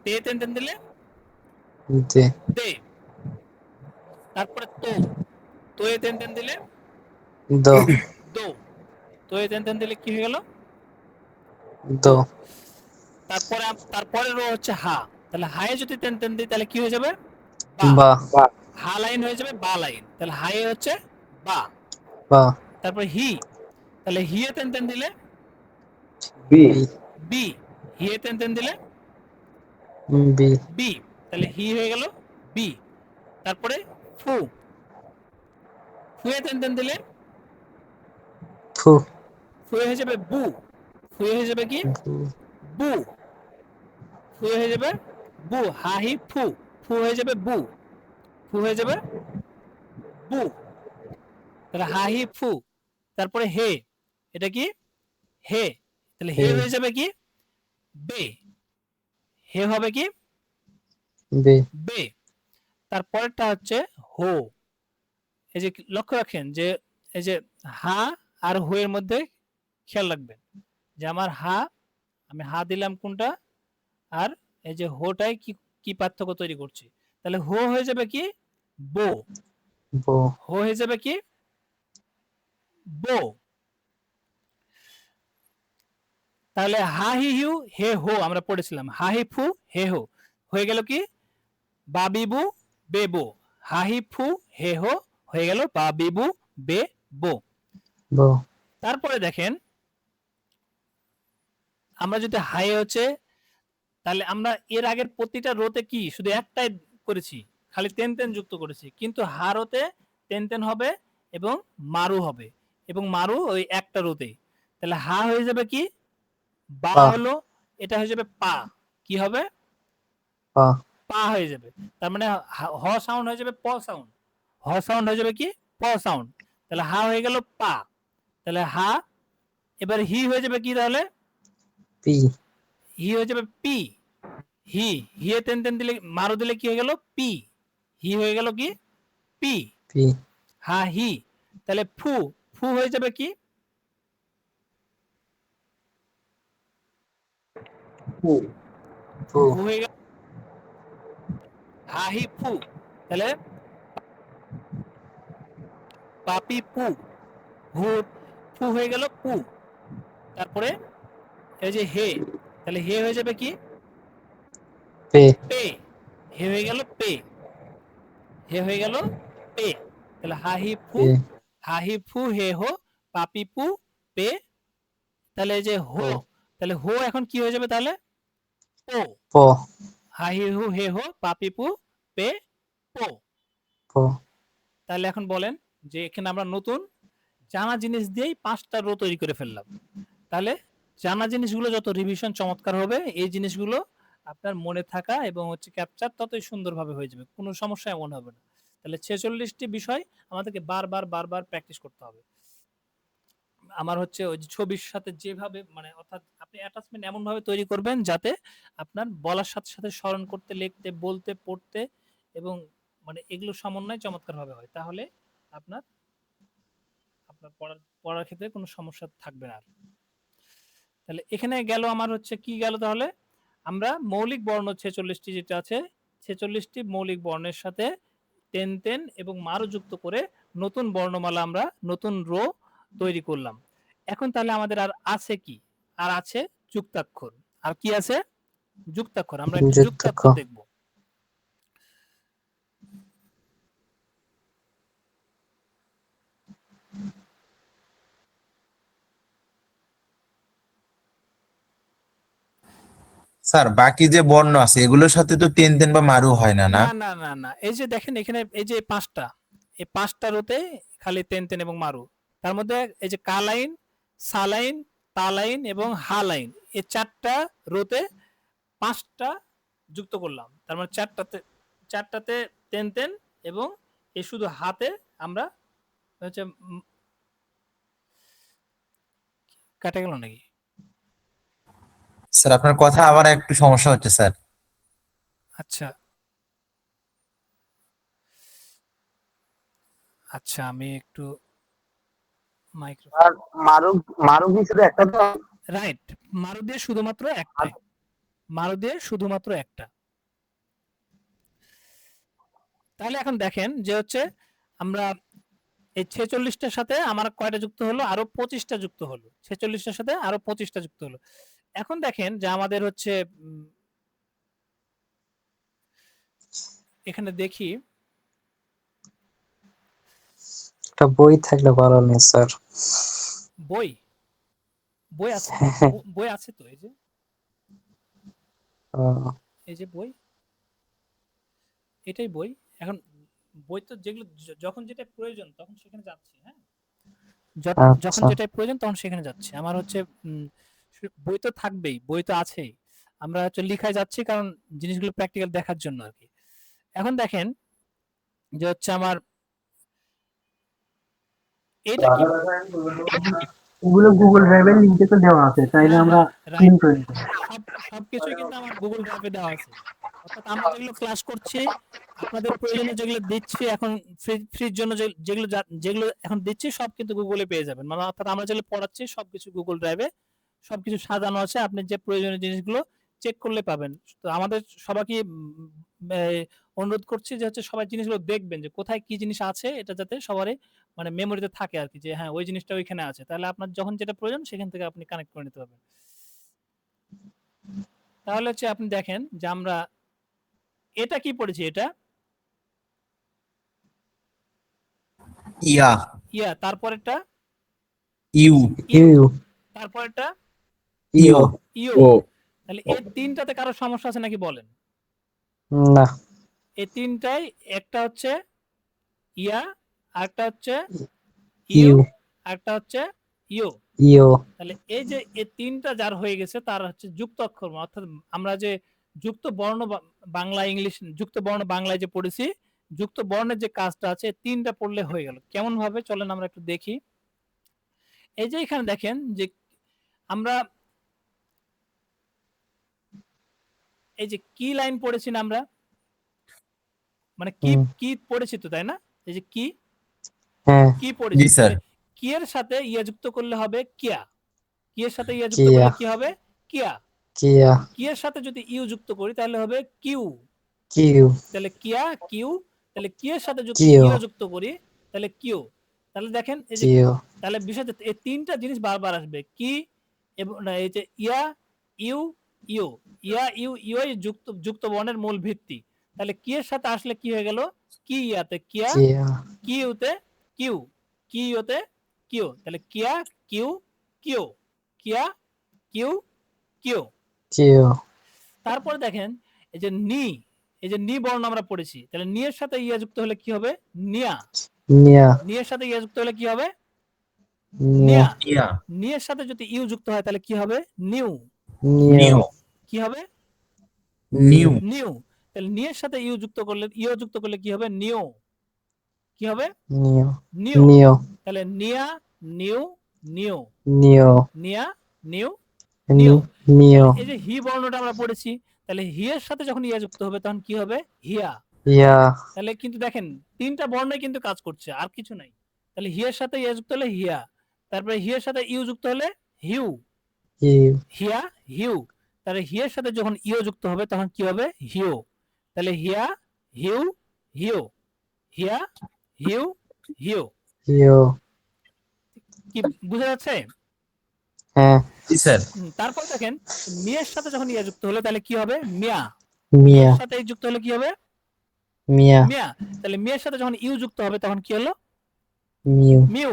তে তেন তেন দিলে দে দে। তারপরে তোয়ে তেন তেন দিলে দো দো। তোয়ে তেন তেন দিলে কি হয়ে গেল? দো তারপরে রো হচ্ছে হা। তাহলে হায়ে যদি তেন তেন দিই তাহলে কি হয়ে যাবে? বা হা লাইন হয়ে যাবে বা লাইন। তাহলে হায়ে হচ্ছে বা। বা তারপর তাহলে হিয়ে তেন তেন দিলে বি বি বি। হিয়ে তেন তেন দিলে বি বি। তাহলে হি হয়ে গেল বি। তারপরে ফু। ফুয়ে তেন তেন দিলে ফু ফুয়ে হয়ে যাবে বু। ফুয়ে হয়ে যাবে কি? বু বু। ফুয়ে হয়ে যাবে বু। হাহি ফু। ফু হয়ে যাবে বু। ফু হয়ে যাবে বু। তাহলে হাহি ফু। তারপরে হে, এটা কি? হে। তাহলে হে হে হয়ে যাবে কি? বে। হে হবে কি? বে বে। তারপরেরটা হচ্ছে হো। এই যে লক্ষ্য রাখেন যে এই যে হা আর হো এর মধ্যে খেয়াল রাখবেন যে আমার হা, আমি হা দিলাম কোনটা, আর এই যে হোটাই কি কি পার্থক্য তৈরি করছে। তাহলে হো হয়ে যাবে কি? বো। বো হো হয়ে যাবে কি? বো। তাহলে হা হি হিউ হে হো আমরা পড়েছিলাম। হা হি ফু হে হো হয়ে গেল কি? বাবিবু বেবো। হা হি ফু হে হো হয়ে গেল বাবিবু বে বো। বো তারপরে দেখেন আমরা যদি হাই হচ্ছে, তাহলে আমরা এর আগের প্রতিটা রোতে কি শুধু একটাই করেছি, খালি তেন তেন যুক্ত করেছি, কিন্তু হারোতে তেন তেন হবে এবং মারু হবে, এবং মারু ওই একটা রোতেই। তাহলে হা হয়ে যাবে কি? বা পা হলো, এটা হয়ে যাবে পা। কি হবে? পা পা হয়ে যাবে। তার মানে হ সাউন্ড হয়ে যাবে প সাউন্ড। হ সাউন্ড হয়ে যাবে কি? প সাউন্ড। তাহলে হা হয়ে গেল পা। তাহলে হা। এবার হি হয়ে যাবে কি তাহলে? পি হি হয়ে যাবে পি। হি। হিয়ে তেন তেন দিলে মারু দিলে কি হয়ে গেল? পি। হি হয়ে গেল কি? পি। পি হা হি। তাহলে ফু। ফু হয়ে যাবে কি? ফু ফু ফু হয়ে গেল হা হি ফু। তাহলে পাপি পু। হু। ফু হয়ে গেল পু। তারপরে এই যে হে, তাহলে হে হয়ে যাবে কি? Pay pay. হে হয়ে গেল পে। হে হয়ে গেল পে। তাহলে হাহি ফু। পে হাহি ফু হে হো পাপি পু পে। তাহলে এই যে পো হো, তাহলে হো এখন কি হয়ে যাবে তাহলে? পো। পো হাহি হু হে হো পাপি পু পে পো। পো তাহলে এখন বলেন যে এখানে আমরা নতুন জানা জিনিস দিয়েই 5টা রো তৈরি করে ফেললাম। তাহলে জানা জিনিসগুলো যত রিভিশন চমৎকার হবে, এই জিনিসগুলো আপনার মনে থাকা এবং হচ্ছে ক্যাপচার ততই সুন্দরভাবে হয়ে যাবে, কোনো সমস্যা এমন হবে না। তাহলে 46টি বিষয় আমাদেরকে বারবার বারবার প্র্যাকটিস করতে হবে। আমার হচ্ছে ওই যে ছবির সাথে যেভাবে, মানে অর্থাৎ আপনি অ্যাটাচমেন্ট এমন ভাবে তৈরি করবেন যাতে আপনার বলার সাথে সাথে স্মরণ করতে, লিখতে, বলতে, পড়তে এবং মানে এগুলো সমন্বয় চমৎকার ভাবে হয়। তাহলে আপনার আপনার পড়ার পড়ার ক্ষেত্রে কোনো সমস্যা থাকবে না আর। তাহলে এখানে গেল আমার হচ্ছে কি গেল তাহলে? আমরা মৌলিক বর্ণ 46টি যেটা আছে, 46টি মৌলিক বর্ণের সাথে তেন তেন এবং মারু যুক্ত করে নতুন বর্ণমালা, আমরা নতুন রো তৈরি করলাম। এখন তাহলে আমাদের আর আছে কি? আর আছে যুক্তাক্ষর। আর কি আছে? যুক্তাক্ষর। আমরা একটু যুক্তাক্ষ যুক্তাক্ষর দেখব। স্যার বাকি যে বর্ণ আছে এগুলোর সাথে তো তেন তেন বা মারু হয় না, না? না না না না, এই যে দেখেন এখানে এই যে পাঁচটা, এই পাঁচটা রোতে খালি তেন তেন এবং মারু। তার মধ্যে এই যে কালাইন, সালাইন, তালাইন এবং হালাইন, এই চারটা রোতে 5টা যুক্ত করলাম। তার মানে চারটাতে তেন তেন এবং এই শুধু হাতে আমরা হচ্ছে কাটা গেল নাকি? স্যার আপনার কথা আবার একটু সমস্যা হচ্ছে স্যার। আচ্ছা আচ্ছা, আমি একটু মাইক্রো, আর মারু মারু কি শুধু একটা তো? রাইট, মারু দিয়ে শুধুমাত্র একটাই, মারু দিয়ে শুধুমাত্র একটা। তাহলে এখন দেখেন যে হচ্ছে আমরা এই 46টার সাথে আমার কয়টা যুক্ত হলো? আরো 25টা যুক্ত হলো। 46টার সাথে আরো 25টা যুক্ত হলো। এখন দেখেন যে আমাদের হচ্ছে এখানে দেখি একটা বই থাকলে ভালো নেই স্যার। বই। বই আছে, বই আছে তো, এই যে আহ, এই যে বই, এটাই বই। এখন বই তো যেগুলো যখন যেটা প্রয়োজন তখন সেখানে যাচ্ছি, হ্যাঁ, যখন আচ্ছা যেটা প্রয়োজন তখন সেখানে যাচ্ছি। আমার হচ্ছে বই তো থাকবেই, বই তো আছেই। আমরা হচ্ছে লিখায় যাচ্ছি কারণ জিনিসগুলো প্র্যাকটিক্যাল দেখার জন্য আরকি। এখন দেখেন যে হচ্ছে আমার এটা কি ওগুলো গুগল ড্রাইভের লিঙ্কে তো দেওয়া আছে, চাইলে হ্যাঁ, আমরা হ্যাঁ, রাইট। প্রিন্ট করে নিতে পারি। সবকিছুই কিন্তু আমার গুগল ড্রাইভে দেওয়া আছে। অর্থাৎ আমরা যেগুলো ক্লাস করছি, আপনাদের প্রয়োজনে যেগুলো দিচ্ছি এখন ফ্রির জন্য যেগুলো এখন দিচ্ছি সব কিন্তু গুগলে পেয়ে যাবেন। মানে অর্থাৎ আমরা যেগুলো পড়াচ্ছি সবকিছু গুগল ড্রাইভে সবকিছু সাজানো আছে। আপনি যে প্রয়োজনীয় জিনিসগুলো চেক করলে পাবেন। তো আমাদের সবাইকে অনুরোধ করছি যে হচ্ছে সবাই জিনিসগুলো দেখবেন যে কোথায় কি জিনিস আছে, এটা যাতে সবারই মানে মেমোরিতে থাকে আরকি, যে হ্যাঁ ওই জিনিসটা ওইখানে আছে। তাহলে আপনার যখন যেটা প্রয়োজন সেখান থেকে আপনি কানেক্ট করে নিতে পারবেন। তাহলে হচ্ছে আপনি দেখেন যে আমরা এটা কি পড়েছি, এটা ইয়া, ইয়া, তারপরেরটা ইউ, ইউ, ইউ তারপরেরটা ইউ ইউ। ও, তাহলে এই তিনটাতে কারো সমস্যা আছে নাকি বলেন? না এই তিনটাই, একটা হচ্ছে ইয়া, আরেকটা হচ্ছে ইউ, ইউ আরেকটা হচ্ছে ইউ। ইউ তাহলে এই যে এই তিনটা যার হয়ে গেছে তার হচ্ছে যুক্ত অক্ষর, অর্থাৎ আমরা যে যুক্ত বর্ণ বাংলা ইংলিশ যুক্ত বর্ণ বাংলায় যে পড়েছি, যুক্ত বর্ণের যে কাজটা আছে তিনটা পড়লে হয়ে গেল। কেমন ভাবে চলেন আমরা একটু দেখি। এই যে এখানে দেখেন যে আমরা এই যে কি লাইন পড়েছি না আমরা, মানে কি হুম, কি পড়েছি তো, তাই না? এই যে কি হ্যাঁ কি জি পড়েছি, স্যার, তাহলে কি এর সাথে ইয়া যুক্ত করলে হবে কিয়া, কি এর সাথে ইয়া যুক্ত কিয়া করলে কি হবে কিয়া, কিয়া কি এর সাথে যদি ইউ যুক্ত করি তাহলে হবে কিউ, কিউ তাহলে কিয়া কিউ। তাহলে কি এর সাথে যদি কিউ ইউ যুক্ত করি তাহলে কিউ। তাহলে দেখেন এই যে কিউ তাহলে বিষয়টা এই তিনটা জিনিস বারবার আসবে, কি এবং না এই যে ইয়া ইউ ইউ, ইয়া ইউ ইউ এই যুক্ত যুক্ত বর্ণের মূল ভিত্তি। তাহলে কি এর সাথে আসলে কি হয়ে গেল, কি ইয়াতে কিয়া, কিয়া কি ইউতে কিউ, কি ইউতে কিউ। তাহলে কিয়া কিউ কিউ, কিয়া কিউ কিউ। কিউ তারপরে দেখেন এই যে নি, এই যে নি বর্ণ আমরা পড়েছি, তাহলে নি এর সাথে ইয়া যুক্ত হলে কি হবে নিয়া, নিয়া নি এর সাথে ইয়া যুক্ত হলে কি হবে নিয়া নিয়া। ইয়া, নি এর সাথে যদি ইউ যুক্ত হয় তাহলে কি হবে নিউ, নিউ নিউ, কি হবে নিউ, নিউ। তাহলে নি এর সাথে ইউ যুক্ত করলে ইউ যুক্ত করলে কি হবে নিউ, কি হবে নিউ নিউ। নিউ তাহলে নিয়া নিউ নিউ, নিউ নিয়া নিউ নিউ। নিউ তাহলে এই যে হি বর্ণটা আমরা পড়েছি, তাহলে হি এর সাথে যখন ইয়া যুক্ত হবে তখন কি হবে হিয়া। ইয়া তাহলে কিন্তু দেখেন তিনটা বর্ণই কিন্তু কাজ করছে, আর কিছু নাই। তাহলে হি এর সাথে ইয়া যুক্ত হলে হিয়া, তারপরে হি এর সাথে ইউ যুক্ত হলে হিউ, ইউ হিয়া হিউ। তাহলে হি এর সাথে যখন ইউ যুক্ত হবে তখন কি হবে হিউ। তাহলে হিয়া হিউ হিউ, হিয়া হিউ হিউ। ইউ কি বুঝা যাচ্ছে? হ্যাঁ জি স্যার, তারপর দেখেন মিয়ার সাথে যখন ইয়া যুক্ত হলো তাহলে কি হবে মিয়া, মিয়া মিয়ার সাথে এই যুক্ত হলে কি হবে মিয়া মিয়া। তাহলে মিয়ার সাথে যখন ইউ যুক্ত হবে তখন কি হলো মিউ মিউ।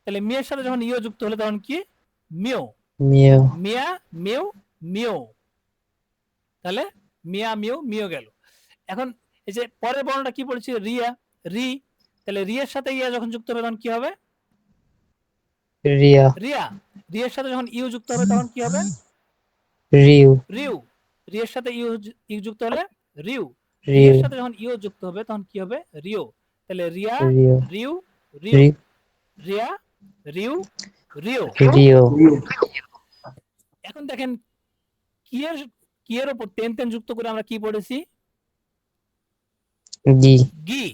তাহলে মিয়ার সাথে যখন ইউ যুক্ত হলো তখন কি মিউ, মিউ মিয়া মিউ মিউ। তাহলে মিয়া মিউ মিউ গেল। এখন এই যে পরের বর্ণটা কি পড়েছি রিয়া, রি। তাহলে রিয়ার সাথে ইয়া যখন যুক্ত হবে তখন কি হবে রিয়া রিয়া। রিয়ার সাথে যখন ইউ যুক্ত হবে তখন কি হবে রিউ রিউ। রিয়ার সাথে ইউ ইউ যুক্ত হলে রিউ। রিউ রিয়ার সাথে যখন ইউ যুক্ত হবে তখন কি হবে রিউ। তাহলে রিয়া রিউ রিউ রিউ, রি- রিয়া রিউ রিউ। রিউ এখন দেখেন কি এর কি এর উপর টেন টেন যুক্ত করে আমরা কি পড়েছি গি গি।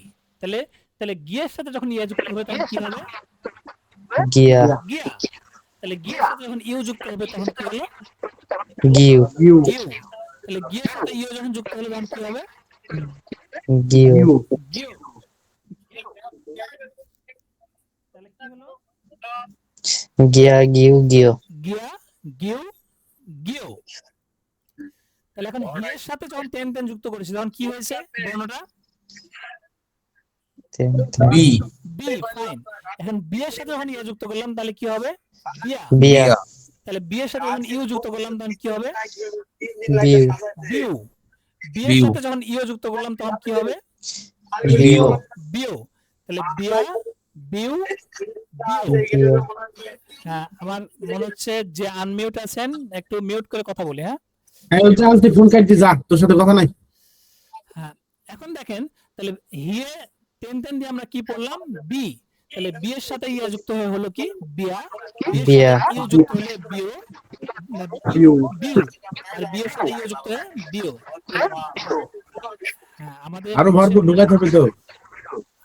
তাহলে তাহলে গিয়ের সাথে যখন ইয়া যুক্ত হবে তখন কি হবে গিয়া গিয়া। তাহলে গিয়ের সাথে যখন ইউ যুক্ত হবে তখন কি হলো গিউ ইউ গিউ। তাহলে গিয়ের সাথে ইউ যখন যুক্ত হলো তখন কি হবে গিউ ইউ গিউ। তাহলে কি হলো গিয়া গিউ গিউ গিয়া গিউ গিউ। তাহলে এখন হিয়ের সাথে যখন টেন টেন যুক্ত করেছি তখন কি হয়েছে বর্ণটা বি, বি, ফাইন। এখন বি এর সাথে যখন ইয়া যুক্ত করলাম তাহলে কি হবে বিয়া। বিয়া বিয়া, তাহলে বি এর সাথে যখন ইউ যুক্ত করলাম তখন কি হবে বিউ বিউ। বি এর বিউ, সাথে যখন ইউ যুক্ত করলাম তখন কি হবে গিও বিও, তাহলে বিয়া বিউ বিও। গিও হ্যাঁ, আমার মনে হচ্ছে যে আনমিউট আছেন একটু মিউট করে কথা বলি। হ্যাঁ ফোন কাটতে যা, তোর সাথে কথা নাই। হ্যাঁ, এখন দেখেন তাহলে হিয়ে টেন টেন দিয়ে আমরা কি পড়লাম, বি, তাহলে বি এর সাথে ইয়া যুক্ত হয়ে হলো কি বিয়া, বি এর বিয়া সাথে ইউ যুক্ত হলে বিও, না বিউ বিউ, আর বি এর সাথে ইউ যুক্ত হয়ে বিও। হ্যাঁ, আমাদের আরো হচ্ছে ভরপুর ঢুকাতে হবে তো।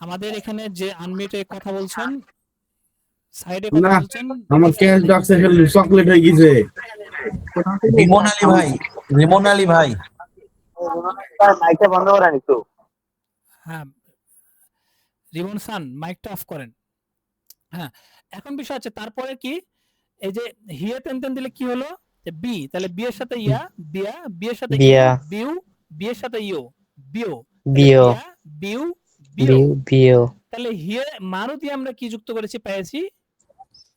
আমাদের এখানে যে আনমিউটে কথা বলছেন, সাইডে কথা না, বলছেন, আমার ক্যাশ বাক্সে চকলেট হয়ে গেছে। রিমন আলী ভাই, রিমন আলী ভাই, মাইকটা বন্ধ করেন একটু। হ্যাঁ রিমন সান মাইকটা অফ করেন। হ্যাঁ, এখন বিষয় হচ্ছে তারপরে কি, এই যে হিয়ে টেন টেন দিলে কি হলো, যে বি, তাহলে বি এর সাথে ইয়া বিয়া, বি এর সাথে ইউ বিয়া বিউ, বি এর সাথে ইউ বিও, তাহলে বিও বিয়া বিউ বিও। বিউ বিও তাহলে হিয়ে মারু দিয়ে আমরা কি যুক্ত করেছি পেয়েছি,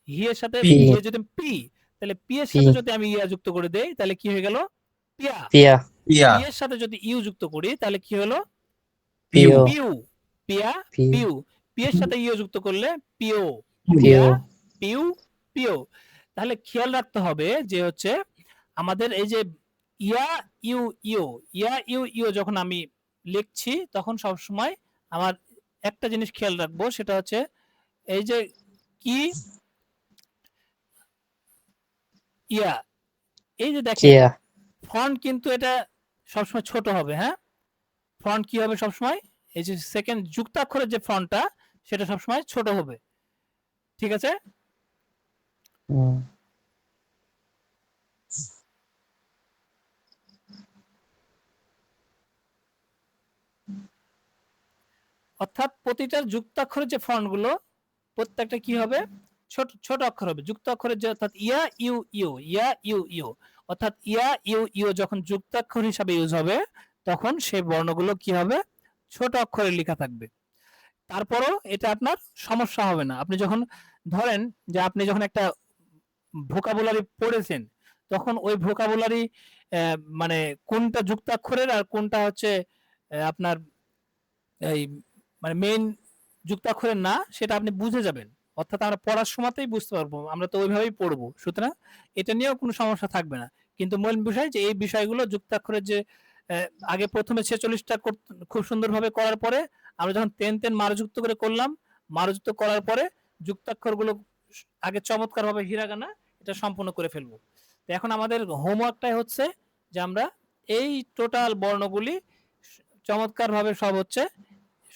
হিয়ের সাথে পি হিয়ে যদি পি, তাহলে পি এর পি সাথে যদি আমি ইয়া যুক্ত করে দেই তাহলে কি হয়ে গেল, পিয়া। পিয়া পিয়া, পি এর সাথে যদি ইউ যুক্ত করি তাহলে কি হলো, পিও পিউ, পিয়া পি পিউ। পি এর সাথে ইউ যুক্ত করলে পিও, পিও পিয়া পিউ পিও। তাহলে খেয়াল রাখতে হবে যে হচ্ছে আমাদের এই যে ইয়া ইউ ইউ, ইয়া ইউ ইউ যখন আমি লিখছি তখন সব সময় আমার একটা জিনিস খেয়াল রাখবো, সেটা হচ্ছে এই যে কি ইয়া, এই যে দেখেন কিয়া ফন্ট কিন্তু এটা সবসময় ছোট হবে। হ্যাঁ, ফন্ট কি হবে সবসময়, এই যে সেকেন্ড যুক্তাক্ষরের যে ফন্টটা সেটা সবসময় ছোট হবে। ঠিক আছে, হুম, অর্থাৎ প্রতিটা যুক্তাক্ষরের যে ফন্টগুলো প্রত্যেকটা কি হবে, ছোট ছোট অক্ষর হবে। যুক্ত অক্ষরের যে অর্থাৎ ইয়া ইউ ইউ, ইয়া ইউ ইউ, অর্থাৎ ইয়া ইউ ইউ যখন যুক্তাক্ষর হিসাবে ইউজ হবে তখন সেই বর্ণগুলো কি হবে, ছোট অক্ষরে লেখা থাকবে। তারপরও এটা আপনার সমস্যা হবে না। আপনি যখন ধরেন যে আপনি যখন একটা ভোকাবুলারি পড়েছেন তখন ওই ভোকাবুলারি মানে কোনটা যুক্তাক্ষরের আর কোনটা হচ্ছে আপনার এই মানে মেইন যুক্তাক্ষরের না, সেটা আপনি বুঝে যাবেন। অর্থাৎ আমরা পড়ার সময়তেই বুঝতে পারবো, আমরা তো ওইভাবেই পড়বো, সুতরাং এটা নিয়েও কোনো সমস্যা থাকবে না। কিন্তু মূল বিষয় যে এই বিষয়গুলো যুক্তাক্ষরের যে আগে প্রথমে 46টা খুব সুন্দরভাবে করার পরে আমরা যখন তেন তেন মারযুক্ত করে করলাম, মারযুক্ত করার পরে যুক্তাক্ষরগুলো আগে চমৎকারভাবে হিরাগানা এটা সম্পূর্ণ করে ফেলবো। তো এখন আমাদের হোমওয়ার্কটাই হচ্ছে যে আমরা এই টোটাল বর্ণগুলি চমৎকারভাবে সব হচ্ছে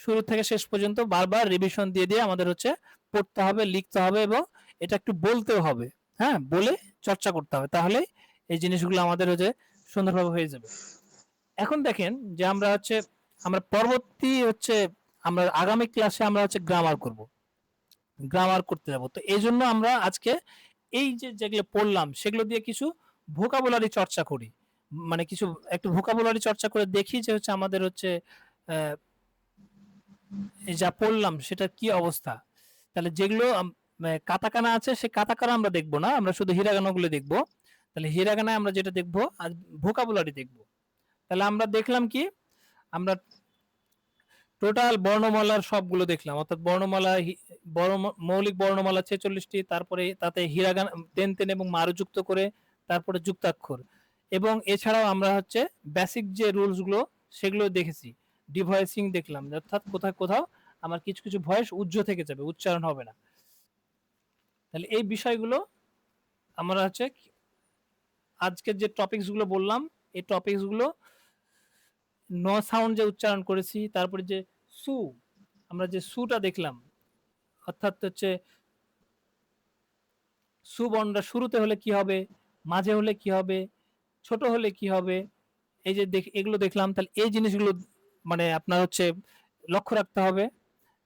শুরু থেকে শেষ পর্যন্ত বারবার রিভিশন দিয়ে দিয়ে আমাদের হচ্ছে পড়তে হবে, লিখতে হবে এবং এটা একটু বলতেও হবে। হ্যাঁ, বলে চর্চা করতে হবে, তাহলে এই জিনিসগুলো আমাদের হচ্ছে সুন্দরভাবে হয়ে যাবে। এখন দেখেন যে আমরা পরবর্তী হচ্ছে আমরা আগামী ক্লাসে আমরা হচ্ছে গ্রামার করব, গ্রামার করতে যাব। তো এই জন্য আমরা আজকে এই যে যেগুলো পড়লাম সেগুলো দিয়ে কিছু ভোকাবুলারি চর্চা করি, মানে কিছু একটু ভোকাবুলারি চর্চা করে দেখি যে হচ্ছে আমাদের হচ্ছে আহ, এই যা পড়লাম সেটা কি অবস্থা। তাহলে যেগুলো কাতাকানা আছে সে কাতাকানা আমরা দেখবো না, আমরা শুধু হিরাগানা গুলো দেখবো। তাহলে হিরাগানায় আমরা যেটা দেখবো আর ভোকাবুলারি দেখবো। তাহলে আমরা দেখলাম কি, আমরা টোটাল বর্ণমালার সবগুলো দেখলাম, অর্থাৎ বর্ণমালা মৌলিক বর্ণমালা 46টি, তারপরে তাতে হিরাগানা তেন তেন এবং মারুযুক্ত করে, তারপরে যুক্তাক্ষর, এবং এছাড়াও আমরা হচ্ছে বেসিক যে রুলস গুলো সেগুলো দেখেছি। ডিভয়েসিং দেখলাম, অর্থাৎ কোথাও কোথাও আমার কিছু কিছু ভয়েস উজ্জ্ব থেকে যাবে, উচ্চারণ হবে না। তাহলে এই বিষয়গুলো আমরা হচ্ছে আজকের যে টপিকস গুলো বললাম এই টপিকস গুলো ন সাউন্ড যে উচ্চারণ করেছি, তারপরে যে সু, আমরা যে সুটা দেখলাম, অর্থাৎ হচ্ছে সু বর্ণটা শুরুতে হলে কি হবে, মাঝে হলে কি হবে, ছোট হলে কি হবে, এই যে এগুলো দেখলাম। তাহলে এই জিনিসগুলো মানে আপনার হচ্ছে লক্ষ্য রাখতে হবে।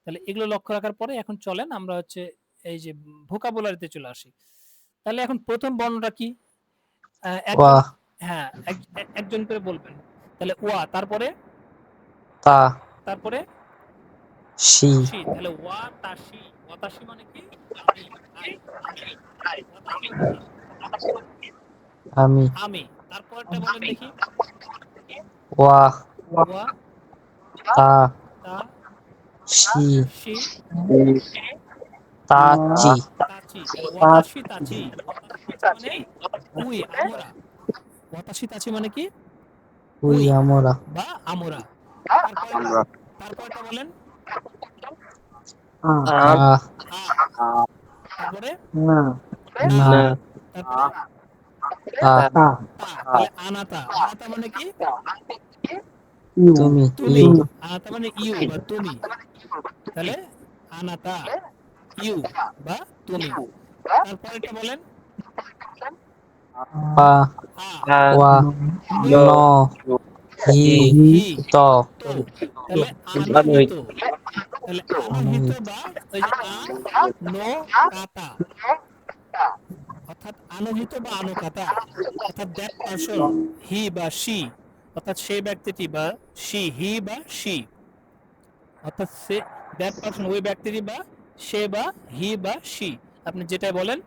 তাহলে এগুলো লক্ষ্য রাখার পরে এখন চলেন আমরা হচ্ছে এই যে ভোকাবুলারিতে চলে আসি। তাহলে এখন প্রথম বর্ণটা কি, ওয়া একজন, হ্যাঁ একজন করে বলবেন। তাহলে ওয়া, তারপরে তা তারপরে শি শি, তাহলে ওয়া তাশি, ওয়াতাশি মানে কি, আমি, আই, আমি, ওয়াতাশি মানে কি, আমি আমি। তারপরটা বলেন দেখি, ওয়া ওয়া তা তা শি শি তাচি তাচি ওয়াতাশি তাচি মানে উই আমরা ওয়াতাশি তাচি মানে কি উই আমরা বা আমরা আমরা তারপরটা বলেন আ আ আ তারপরে না না তারপরে তা তা তা তাহলে আনাতা আনাতা মানে কি ইউ তুমি তুমি ইউ আনাতা মানে ইউ বা তুমি তাহলে আনাতা ইউ বা তুমি তারপরেটা বলেন পা আ ওয়া নো ন হি হি ত তো তাহলে আনহিত তাহলে আনহিত বা ওই যে নো কাতা অর্থাৎ আনহিত বা আনুকাতা অর্থাৎ দ্যাট পারসন হি বা শি অর্থাৎ সেই ব্যক্তিটি বা শি হি বা শি অর্থাৎ সে দ্যাট পারসন ওই ব্যক্তিটি বা সে বা হি বা শি আপনি যেটা বলেন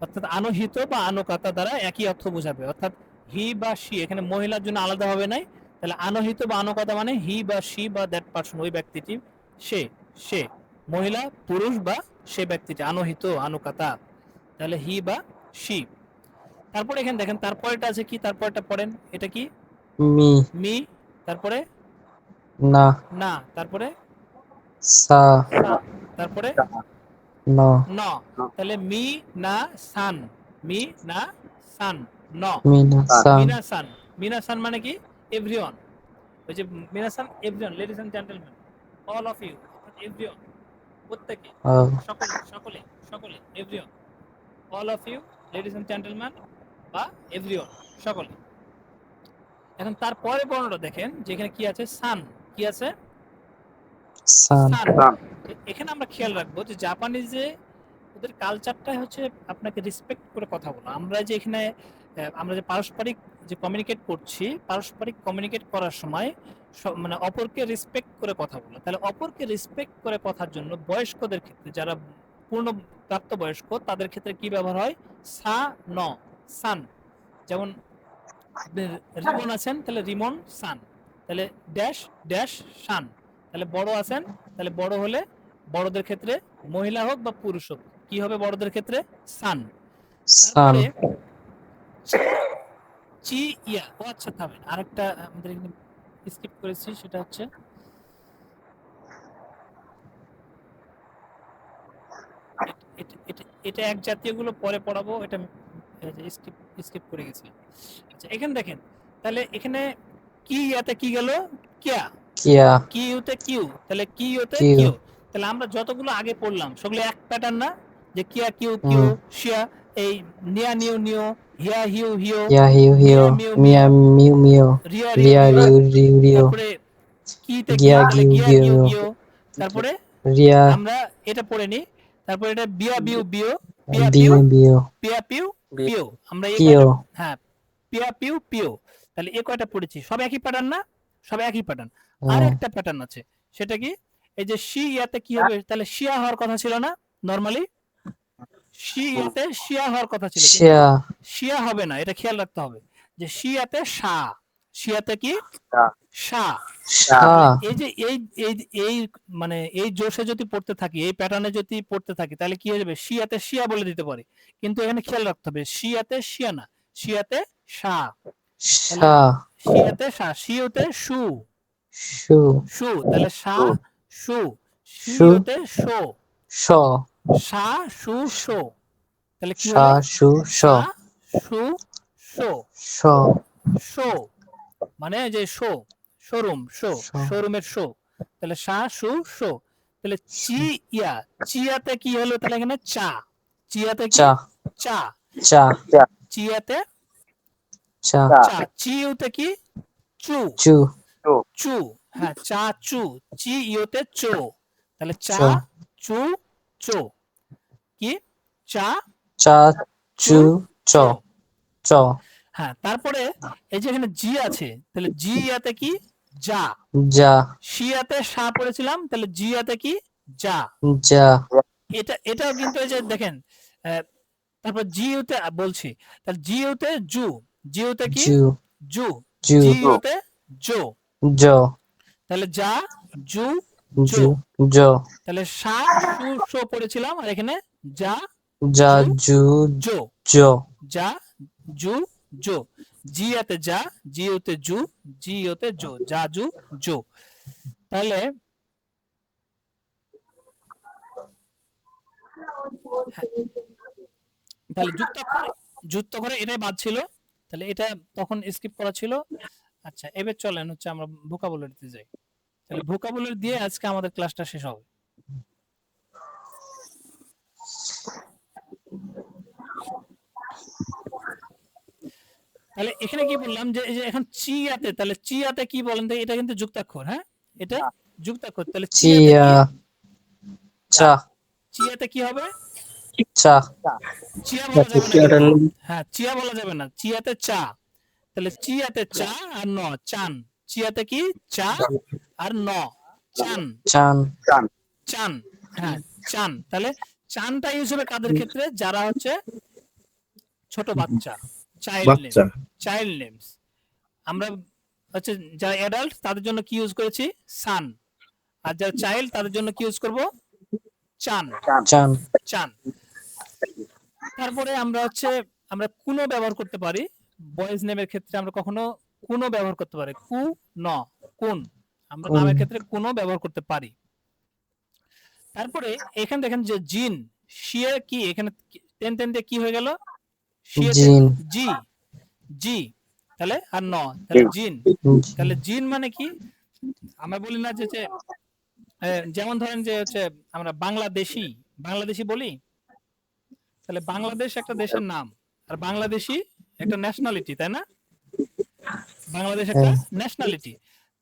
অর্থাৎ আনহিত বা আনুকাতা দ্বারা একই অর্থ বোঝাবে অর্থাৎ হি বা শি এখানে মহিলার জন্য আলাদা হবে নাই তাহলে আনহিত বা আনুকাতা মানে হি বা শি বা দ্যাট পারসন ওই ব্যক্তিটি সে সে মহিলা পুরুষ বা সে ব্যক্তিটি আনহিত আনুকাতা তাহলে হি বা শি তারপরে এখানে দেখেন তারপরেটা আছে কি তারপরটা পড়েন এটা কি মি মি তারপরে না না তারপরে সা সা তারপরে ন ন তাহলে মি না সান মি না সান ন মিনাসান মিনাসান মিনাসান মানে কি এভরিওয়ান ওই যে মিনাসান everyone ladies and gentleman all of you অর্থাৎ এভরিওয়ান প্রত্যেকে ও সকলে সকলে সকলে everyone all of you ladies and gentleman বা এভরিওয়ান সকলে এখন তারপরে বর্ণটা দেখেন যেখানে কি আছে সান কি আছে সান সান এখানে আমরা খেয়াল রাখবো যে জাপানিজে ওদের কালচারটাই হচ্ছে আপনাকে রেসপেক্ট করে কথা বলা আমরা যে এখানে আমরা যে পারস্পরিক যে কমিউনিকেট করছি পারস্পরিক কমিউনিকেট করার সময় মানে অপরকে রেসপেক্ট করে কথা বলা তাহলে অপরকে রেসপেক্ট করে কথার জন্য বয়স্কদের ক্ষেত্রে যারা পূর্ণ প্রাপ্তবয়স্ক তাদের ক্ষেত্রে কি ব্যবহার হয় সা ন সান যেমন আপনি রিমন আছেন তাহলে রিমন সান তাহলে ড্যাশ ড্যাশ সান তাহলে বড় আছেন তাহলে বড় হলে বড়দের ক্ষেত্রে মহিলা হোক বা পুরুষ হোক কি হবে বড়দের ক্ষেত্রে সান সান তারপরে চি ইয়া ও আচ্ছা থামেন আরেকটা আমাদের এখানে স্কিপ করেছি সেটা হচ্ছে এটা এক জাতীয় গুলো পরে পড়াবো এটা স্কিপ স্কিপ করে গেছি আচ্ছা এখানে দেখেন তাহলে এখানে কি ইয়াতে কি গেল কিয়া কিয়া কিউতে কিউ তাহলে কিউতে কিউ কিউ তাহলে আমরা যতগুলো আগে পড়লাম সেগুলো এক প্যাটার্ন না যে কিয়া কিউ কিউ শিয়া এই নিয়া নিউ নিউ হিয়া হিউ হিউ ইয়া হিউ হিউ মিয়া মিউ মিয়া মিউ মিউ রিয়া রিয়া রিউ রিউ রিউ রিউ রিউ তারপরে কিতে কি গিয়া তাহলে গিউ গিয়া গিউ গিউ গিউ তারপরে রিয়া আমরা এটা পড়ে নি তারপরে এটা বিয়া বিউ বিউ পিয়া পিউ বিউ বিউ পিয়া পিউ পিউ আমরা এই পিও কয়টা হ্যাঁ পিয়া পিউ পিউ তাহলে এই কয়টা পড়েছি সব একই প্যাটার্ন না সব একই প্যাটার্ন আর একটা প্যাটার্ন আছে সেটা কি এই যে শি ইয়াতে কি হবে তাহলে শিয়া হওয়ার কথা ছিল না নরমালি শি ইয়াতে শিয়া হওয়ার কথা ছিল কিন্তু শিয়া শিয়া হবে না এটা খেয়াল রাখতে হবে যে শিয়াতে শা শিয়াতে কি শা শা এই যে এই এই এই মানে এই জোশে যদি পড়তে থাকি এই প্যাটার্নে যদি পড়তে থাকি তাহলে কি হয়ে যাবে শিয়াতে শিয়া বলে দিতে পারি কিন্তু এখানে খেয়াল রাখতে হবে শিয়াতে শিয়া না শিয়াতে শা শা শিয়াতে শা শিওতে শু শু শু তাহলে শা শু শু শিওতে শো শ শা শু শো তাহলে কি শা হলো শু শ শা শু শো শ শো মানে যে শো শোরুম শো শ শোরুমের শো তাহলে শা শু শো তাহলে চি ইয়া চিয়াতে কি হলো তাহলে এখানে চা চিয়াতে কি চা চা চা চিয়াতে চা চা চিউতে কি চু চু চু হ্যাঁ চা চু চি ইউতে চো তাহলে চা চো চু চো কি চা চা চু চ চো চ হ্যাঁ তারপরে এই যে এখানে জি আছে তাহলে জি ইয়াতে কি যা যা শিয়াতে সা পড়েছিলাম তাহলে জিয়াতে কি যা যা এটাও কিন্তু এই যে দেখেন তারপর জিউতে বলছি তাহলে জিউতে জু জিউতে কি জু জু জু জিউতে জো জ তাহলে যা জু জু জো তাহলে সা সু শো পড়েছিলাম, আর এখানে যা যা জু জু জো, জো যা জু জো, জি আতে যা, জি ওতে জু, জি ওতে জো, যা জু জো। তাহলে হ্যাঁ, তাহলে যুক্তাক্ষর এটাই বাদ ছিল, তাহলে এটা তখন স্কিপ করা ছিল। আচ্ছা, এবার চলেন হচ্ছে আমরা ভোকাবুলারিতে যাই। তাহলে ভোকাবুলারি দিয়ে আজকে আমাদের ক্লাসটা শেষ হবে। তাহলে এখানে কি বললাম যে এই যে এখন চিয়াতে, তাহলে চিয়াতে কি বলেন তো, এটা কিন্তু যুক্তাক্ষর, হ্যাঁ এটা যুক্তাক্ষর। তাহলে চিয়াতে চিয়া কি, চা চিয়াতে কি হবে? চা চিয়া বলা যাবে না কিন্তু, হ্যাঁ চিয়া বলা যাবে না, চিয়াতে চা। তাহলে চিয়াতে চা আর ন চান, চিয়াতে কি চা আর ন চান, চান চান, হ্যাঁ চান। তাহলে চানটা ইউজ হবে কাদের ক্ষেত্রে? যারা হচ্ছে ছোট বাচ্চা, চাইল্ড নেম, বাচ্চা চাইল্ড নেমস। আমরা হচ্ছে যারা অ্যাডাল্ট তাদের জন্য কি ইউজ করেছি? সান। আর যারা চাইল্ড তাদের জন্য কি ইউজ করব? চান, চান চান। তারপরে আমরা হচ্ছে আমরা কুনো ব্যবহার করতে পারি বয়েজ নেমের ক্ষেত্রে, আমরা কখনো কুনো ব্যবহার করতে পারি, কু ন কোন, আমরা কোন। নামের ক্ষেত্রে কুনো ব্যবহার করতে পারি। তারপরে এখানে দেখেন যে জিন, শিয়ে কি এখানে টেন টেন দিয়ে কি হয়ে গেল? শিয়েতে জিন জি, জি, তাহলে আর ন, তাহলে জিন। তাহলে জিন মানে কি? আমরা বলি না যে যেমন ধরেন যে হচ্ছে আমরা বাংলাদেশি, বাংলাদেশি বলি, তাহলে বাংলাদেশ একটা দেশের নাম, আর বাংলাদেশি একটা ন্যাশনালিটি, তাই না? বাংলাদেশ একটা ন্যাশনালিটি।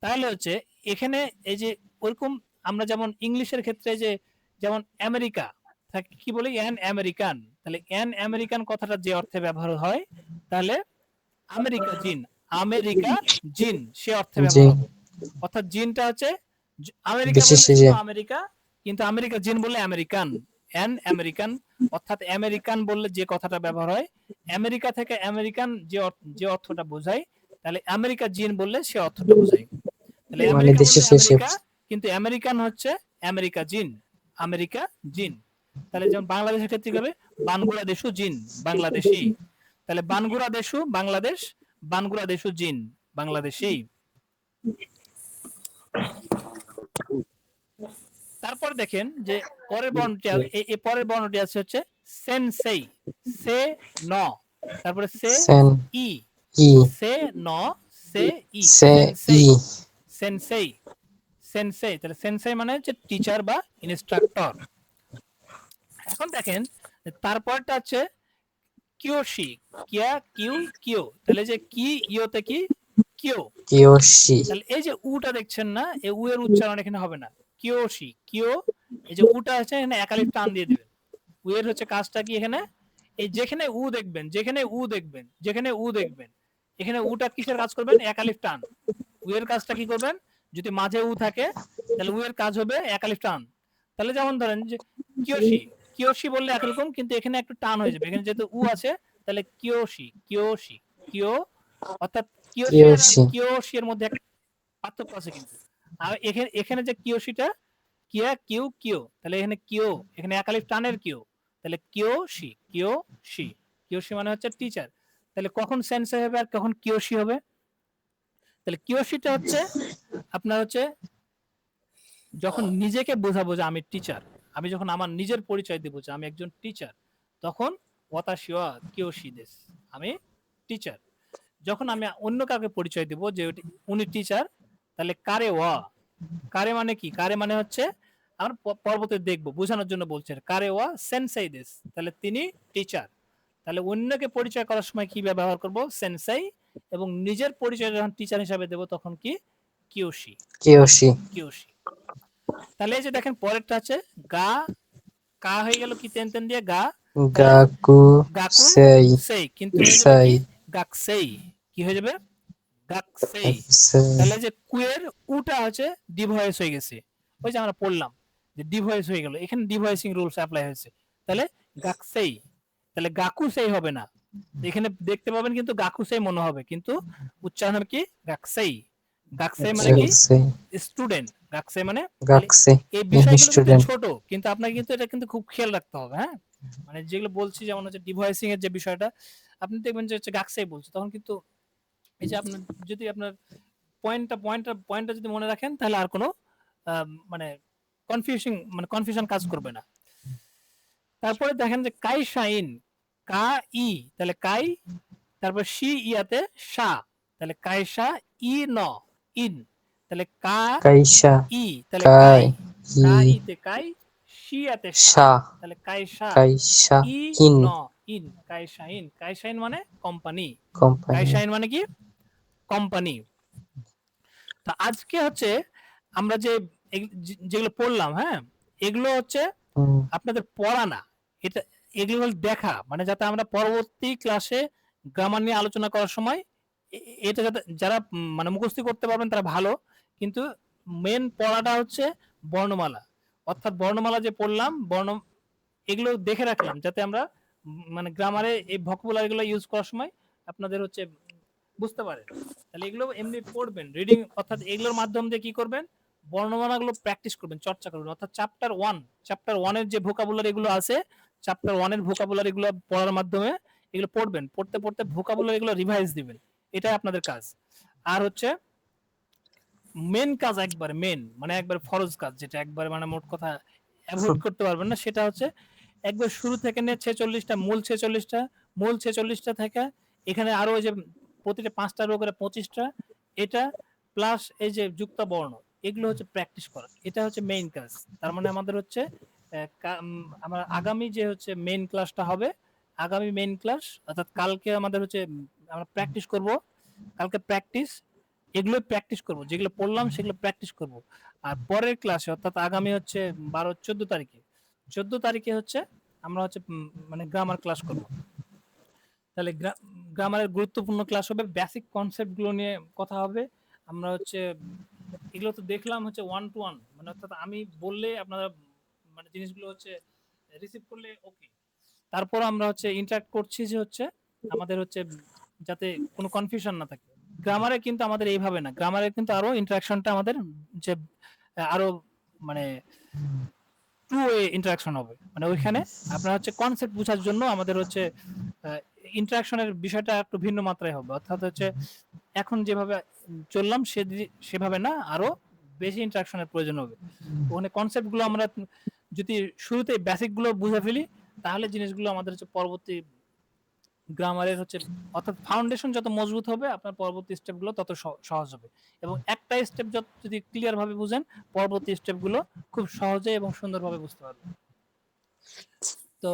তাহলে হচ্ছে এখানে এই যে ওরকম আমরা যেমন ইংলিশের ক্ষেত্রে যে যেমন আমেরিকা থাকে কি বলি? An American. তাহলে অ্যান আমেরিকান কথাটা যে অর্থে ব্যবহার হয়, তাহলে আমেরিকা জিন, আমেরিকা জিন সে অর্থে ব্যবহার হবে। অর্থাৎ জিনটা হচ্ছে আমেরিকা বিশেষ বললে যে শুধু আমেরিকা, কিন্তু আমেরিকা জিন বললে আমেরিকান, অ্যান আমেরিকান। অর্থাৎ আমেরিকান বললে যে কথাটা ব্যবহার হয়, আমেরিকা থেকে আমেরিকান যে অর্থটা বোঝায়, তাহলে আমেরিকা জিন বললে সে অর্থটা বোঝায়। তাহলে মানে আমেরিকা দেশে বললে শেষে আমেরিকা, কিন্তু আমেরিকান হচ্ছে আমেরিকা জিন, আমেরিকা জিন। তাহলে যেমন বাংলাদেশের ক্ষেত্রে কি হবে? বানগুড়া দেশু জিন, বাংলাদেশি। তাহলে বানগুড়া দেশু বাংলাদেশ, বানগুড়া দেশু জিন, বাংলাদেশি। তারপর দেখেন যে পরের বর্ণটি, এই পরের বর্ণটি আছে হচ্ছে সেনসেই, সে ন, তারপরে সে সেন ই, ই সে ন, সে ই, সে সেনসেই, ই সেনসেই, সেনসেই। তাহলে সেনসেই মানে হচ্ছে টিচার বা ইনস্ট্রাক্টর। এখন দেখেন তারপরটা হচ্ছে কিয়োশি, কিয়া কিউ কিও, তাহলে যে কি ইয়োতে কি কিও, কিয়োশি তাহলে এই যে উটা দেখছেন না, এই উ এর উচ্চারণ এখানে হবে না, কিয়োশি কিও। এই যে উটা আছে এখানে একালিফ টান দিয়ে দিবেন। উ এর হচ্ছে কাজটা কি এখানে? এই যেখানে উ দেখবেন, যেখানে উ দেখবেন, যেখানে উ দেখবেন, এখানে উটা কিসের কাজ করবেন? একালিফ টান। উ এর কাজটা কি করবেন? যদি মাঝে উ থাকে তাহলে উ এর কাজ হবে একালিফ টান। তাহলে যেমন ধরেন যে কিয়োশি, কিয়োশি বললে একরকম, কিন্তু এখানে একটু টান হয়ে যাবে, এখানে যেহেতু উ আছে, তাহলে কিয়োশি, কিয়োশি, কিও। অর্থাৎ কিয়োশি আর কিয়োশি কিয়োশি এর মধ্যে পার্থক্য আছে কিন্তু। আর এখানে এখানে যে কিয়োশিটা, কিয়া কিউ কিও, তাহলে এখানে কিও, এখানে একালিফ টানের কিও, তাহলে কিয়োশি, কিয়োশি, কিয়োশি মানে হচ্ছে টিচার। তাহলে কখন সেন্সে হবে আর কখন কিয়োশি হবে? তাহলে কিয়োশিটা হচ্ছে আপনার হচ্ছে যখন নিজেকে বোঝাবো যে আমি টিচার, আমি যখন আমার নিজের পরিচয় দেবো যে আমি একজন টিচার, তখন ওয়াতাশি ওয়া কিয়োশি দেস, আমি টিচার। যখন আমি অন্য কাউকে পরিচয় দেব যে উনি টিচার, তাহলে কারে ওয়া, কারে মানে কি? কারে মানে হচ্ছে আমরা পর্বতে দেখবো বোঝানোর জন্য বলছেন, কারে ওয়া সেনসাই দেস, তাহলে তিনি টিচার। তাহলে অন্যকে পরিচয় করার সময় কি ব্যবহার করব? সেনসাই। এবং নিজের পরিচয় যখন টিচার হিসাবে দেব তখন কি? Kiyoshi, Kiyoshi Kiyoshi. তাহলে এই যে দেখেন পরেরটা আছে গা, কা হয়ে গেল কি তেন তেন দিয়ে গা, তাহলে গাকু গাকু সেই সেই, কিন্তু হয়ে যাবে সেই কি? গাকসেই, কি হয়ে যাবে? গাকসেই। সেই তাহলে যে কুয়ের উটা হচ্ছে ডিভয়েস হয়ে গেছে, ওই যে আমরা পড়লাম যে ডিভয়েস হয়ে গেল, এখানে ডিভয়েসিং রুলস অ্যাপ্লাই হয়েছে। তাহলে গাকসেই, তাহলে গাকুসেই হবে না, এখানে দেখতে পাবেন কিন্তু গাকুসেই মনে হবে, কিন্তু উচ্চারণ হবে কি? গাকসেই, গাকসে মানে কি গাকসে স্টুডেন্ট, গাকসে মানে তাহলে গাকসে এই বিষয়গুলো কিন্তু স্টুডেন্ট ছোট, কিন্তু আপনাকে কিন্তু এটা কিন্তু খুব খেয়াল রাখতে হবে। হ্যাঁ, মানে যেগুলো বলছি যেমন হচ্ছে ডিভয়েসিং এর যে বিষয়টা, আপনি দেখবেন যে হচ্ছে গাকসেই বলছে, তখন কিন্তু এই যে আপনার যদি আপনার পয়েন্টটা যদি মনে রাখেন তাহলে আর কোনো মানে কনফিউশন কাজ করবে না। তারপরে দেখেন যে কাই শাইন, কা ই তাহলে কাই, তারপর শি ইয়াতে শা, তাহলে কাইশা ই ন ইন, তাহলে কা কাইসা ই তাহলে কাই কাই, ই কা ইতে কাই, শি ইয়াতে শা, সা তাহলে কাইশা কাইসা ই ইন ন ইন, কাইশাইন, কাইশাইন মানে কোম্পানি, কোম্পানি কাইশাইন মানে কি কোম্পানি। তো আজকে হচ্ছে আমরা যে যেগুলো পড়লাম, হ্যাঁ, এগুলো হচ্ছে আপনাদের পড়া না, এটা এগুলো হলো দেখা, মানে যাতে আমরা পরবর্তী ক্লাসে গ্রামার নিয়ে আলোচনা করার সময় এটা যাতে যারা মানে মুখস্থ করতে পারবেন তারা ভালো, কিন্তু মেন পড়াটা হচ্ছে বর্ণমালা, অর্থাৎ বর্ণমালা যে পড়লাম এগুলো দেখে রাখলাম যাতে আমরা মানে গ্রামারে এই ভোকাবুলারি গুলো ইউজ করার সময় আপনাদের হচ্ছে বুঝতে পারেন। তাহলে এগুলো এমনি পড়বেন রিডিং, অর্থাৎ এগুলোর মাধ্যম দিয়ে কি করবেন, বর্ণমালাগুলো প্র্যাকটিস করবেন, চর্চা করবেন, অর্থাৎ চ্যাপ্টার 1 এর যে ভোকাবুলারি গুলো আছে, চ্যাপ্টার 1 এর ভোকাবুলারি গুলো পড়ার মাধ্যমে এগুলো পড়বেন, পড়তে পড়তে ভোকাবুলারি গুলো রিভাইজ দিবেন, এটাই আপনাদের কাজ। আর হচ্ছে মেন কাজ, একবারে মেন মানে একবার ফরজ কাজ, যেটা একবারে মানে মোট কথা অ্যাভয়েড করতে পারবেন না, সেটা হচ্ছে একবার শুরু থেকে নিয়ে 46টা মূল 46টা থেকে এখানে আরো ওই যে প্রতিটা 5টা রো করে 25টা, এটা প্লাস এই যে যুক্ত বর্ণ, এগুলো হচ্ছে প্র্যাকটিস করা, এটা হচ্ছে মেইন কাজ। তার মানে আমাদের হচ্ছে আমার আগামী যে হচ্ছে মেইন ক্লাসটা হবে, আগামী মেইন ক্লাস অর্থাৎ কালকে আমাদের হচ্ছে আমরা প্র্যাকটিস করব, কালকে এগুলো প্র্যাকটিস করব, যেগুলো পড়লাম সেগুলো প্র্যাকটিস করব। আর পরের ক্লাসে অর্থাৎ আগামী হচ্ছে 14 তারিখে হচ্ছে আমরা হচ্ছে মানে গ্রামার ক্লাস করব। তাহলে গ্রামারের গুরুত্বপূর্ণ ক্লাস হবে, বেসিক কনসেপ্ট গুলো নিয়ে কথা হবে। আমরা হচ্ছে এগুলো তো দেখলাম হচ্ছে 1 to 1, মানে অর্থাৎ আমি বললে আপনারা মানে জিনিসগুলো হচ্ছে রিসিভ করলে ওকে। তারপর আমরা হচ্ছে ইন্টারঅ্যাক্ট করছি যে হচ্ছে আমাদের হচ্ছে যাতে কোনো কনফিউশন না থাকে। গ্রামারে কিন্তু আমাদের এইভাবে না, গ্রামারে কিন্তু আরো ইন্টারাকশনটা আমাদের যে আরো মানে টু ওয়ে ইন্টারাকশন হবে, মানে ওইখানে আপনার হচ্ছে কনসেপ্ট বোঝার জন্য আমাদের হচ্ছে ইন্টারাকশনের বিষয়টা একটু ভিন্ন মাত্রায় হবে, অর্থাৎ হচ্ছে এখন যেভাবে চললাম সেভাবে না, আরো বেশি ইন্টারাকশনের প্রয়োজন হবে। ওখানে কনসেপ্ট গুলো আমরা যদি শুরুতে বেসিক গুলো বুঝে ফেলি, তাহলে জিনিসগুলো আমাদের হচ্ছে পরবর্তী গ্রামারের হচ্ছে অর্থাৎ ফাউন্ডেশন যত মজবুত হবে আপনার পরবর্তী স্টেপগুলো তত সহজ হবে, এবং একটা স্টেপ যদি ক্লিয়ার ভাবে বুঝেন পরবর্তী স্টেপগুলো খুব সহজে এবং সুন্দরভাবে বুঝতে পারবেন। তো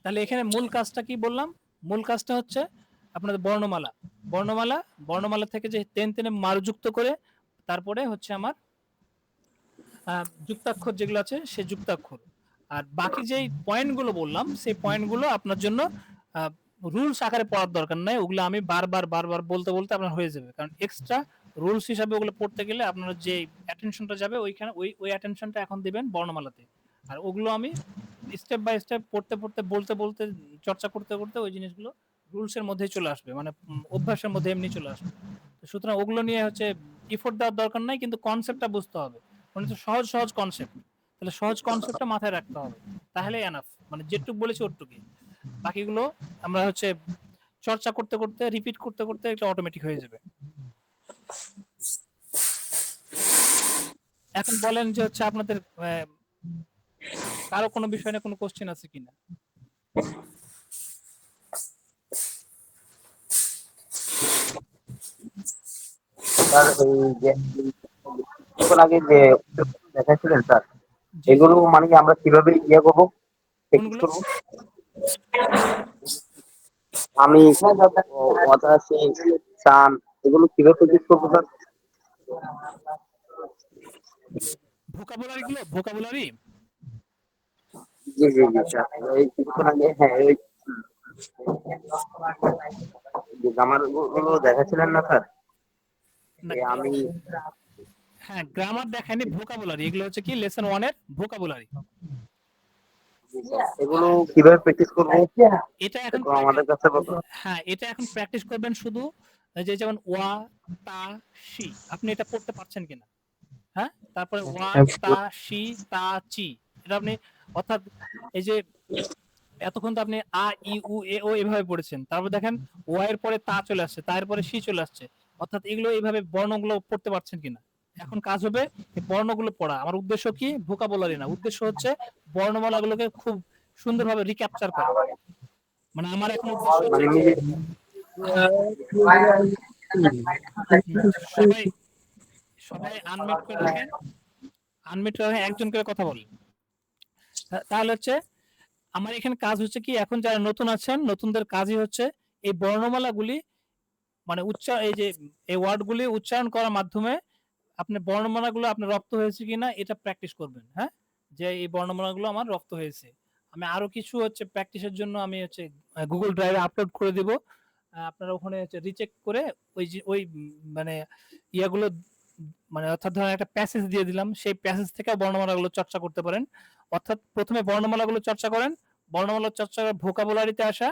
তাহলে এখানে মূল কাজটা কি বললাম, মূল কাজটা হচ্ছে আপনাদের বর্ণমালা থেকে যে টেনে মারযুক্ত করে তারপরে হচ্ছে আমার যুক্তাক্ষর যেগুলো আছে সে যুক্তাক্ষর, আর বাকি যেই পয়েন্টগুলো বললাম সেই পয়েন্টগুলো আপনার জন্য রুলস আকারে পড়ার দরকার নাই, ওগুলো আমি বারবার বলতে বলতে আপনার হয়ে যাবে, কারণ এক্সট্রা রুলস হিসাবে ওগুলো পড়তে গেলে আপনার যে অ্যাটেনশনটা যাবে ওইখানে ওই অ্যাটেনশনটা এখন দিবেন বর্ণমালাতে, আর ওগুলো আমি স্টেপ বাই স্টেপ পড়তে বলতে বলতে চর্চা করতে করতে ওই জিনিসগুলো রুলসের মধ্যেই চলে আসবে, মানে অভ্যাসের মধ্যে এমনি চলে আসবে। সুতরাং ওগুলো নিয়ে হচ্ছে এফোর্ট দেওয়ার দরকার নাই, কিন্তু কনসেপ্টটা বুঝতে হবে, মানে তো সহজ কনসেপ্ট, তাহলে সহজ কনসেপ্টটা মাথায় রাখতে হবে, তাহলে এনাফ, মানে যেটুকু বলেছি ওটুকুই, বাকিগুলো আমরা হচ্ছে চর্চা করতে করতে রিপিট করতে করতে এটা অটোমেটিক হয়ে যাবে। এখন বলেন যে হচ্ছে আপনাদের কারো কোনো বিষয় নিয়ে কোনো কোশ্চেন আছে কিনা? স্যার এই যে কিছুক্ষণ আগে যে দেখাচ্ছিলেন স্যার, জি, এগুলো মানে কি আমরা কিভাবে ইয়ে করবো, প্র্যাকটিস কোনগুলো? করবো? আমি ওয়াতাসি সান এগুলো কিভাবে প্র্যাকটিস করবো স্যার? ভোকাবুলারি জি জি জি স্যার, এই কিছুক্ষণ আগে হ্যাঁ এই যে গ্রামার গুলো দেখাচ্ছিলেন না স্যার, না, যে আমি হ্যাঁ গ্রামার দেখায়নি, ভোকাবুলারি এগুলো হচ্ছে কি লেসন 1 এর ভোকাবুলারি। এগুলো কিভাবে প্র্যাকটিস করবো এটা এখন একটু আমাদের কাছে বলুন। হ্যাঁ এটা এখন প্র্যাকটিস করবেন শুধু এই যে যেমন ওয়া, তা, সি, আপনি এটা পড়তে পারছেন কিনা? হ্যাঁ, তারপরে ওয়া, তা, সি, তা, চি, এটা আপনি অর্থাৎ এই যে এতক্ষণ তো আপনি আ ই উ এ ও এভাবে পড়েছেন, তারপর দেখেন ওয়া এর পরে তা চলে আসছে, তার পরে সি চলে আসছে, অর্থাৎ এগুলো এইভাবে বর্ণগুলো পড়তে পারছেন কিনা। এখন কাজ হবে এই বর্ণগুলো পড়া। আমার উদ্দেশ্য কি? ভোকাবুলারি না, উদ্দেশ্য হচ্ছে বর্ণমালাগুলোকে খুব সুন্দরভাবে রিক্যাপচার করা। মানে আমার এখন উদ্দেশ্য হচ্ছে মানে কি, নিজে সবাই সবাই আনমিউট করে রাখেন, আনমিউট করে রাখেন, একজন করে কথা বলেন। তাহলে হচ্ছে আমার এখানে কাজ হচ্ছে কি, এখন যারা নতুন আছেন নতুনদের কাজই হচ্ছে এই বর্ণমালাগুলি মানে এই যে এই ওয়ার্ডগুলি উচ্চারণ করার মাধ্যমে আপনি বর্ণমালাগুলো আপনার রপ্ত হয়েছে কিনা এটা প্র্যাকটিস করবেন। হ্যাঁ, যে এই বর্ণমালাগুলো আমার রপ্ত হয়েছে। আমি আরো কিছু হচ্ছে প্র্যাকটিসের জন্য আমি হচ্ছে গুগল ড্রাইভে আপলোড করে দিব। আপনারা ওখানে হচ্ছে রিচেক করে ওই যে ওই মানে ইয়াগুলো মানে অর্থাৎ ধরেন একটা প্যাসেজ দিয়ে দিলাম, সেই প্যাসেজ থেকে বর্ণমালাগুলো চর্চা করতে পারেন। অর্থাৎ প্রথমে বর্ণমালাগুলো চর্চা করেন, বর্ণমালা চর্চা করে ভোকাবুলারিতে আসা,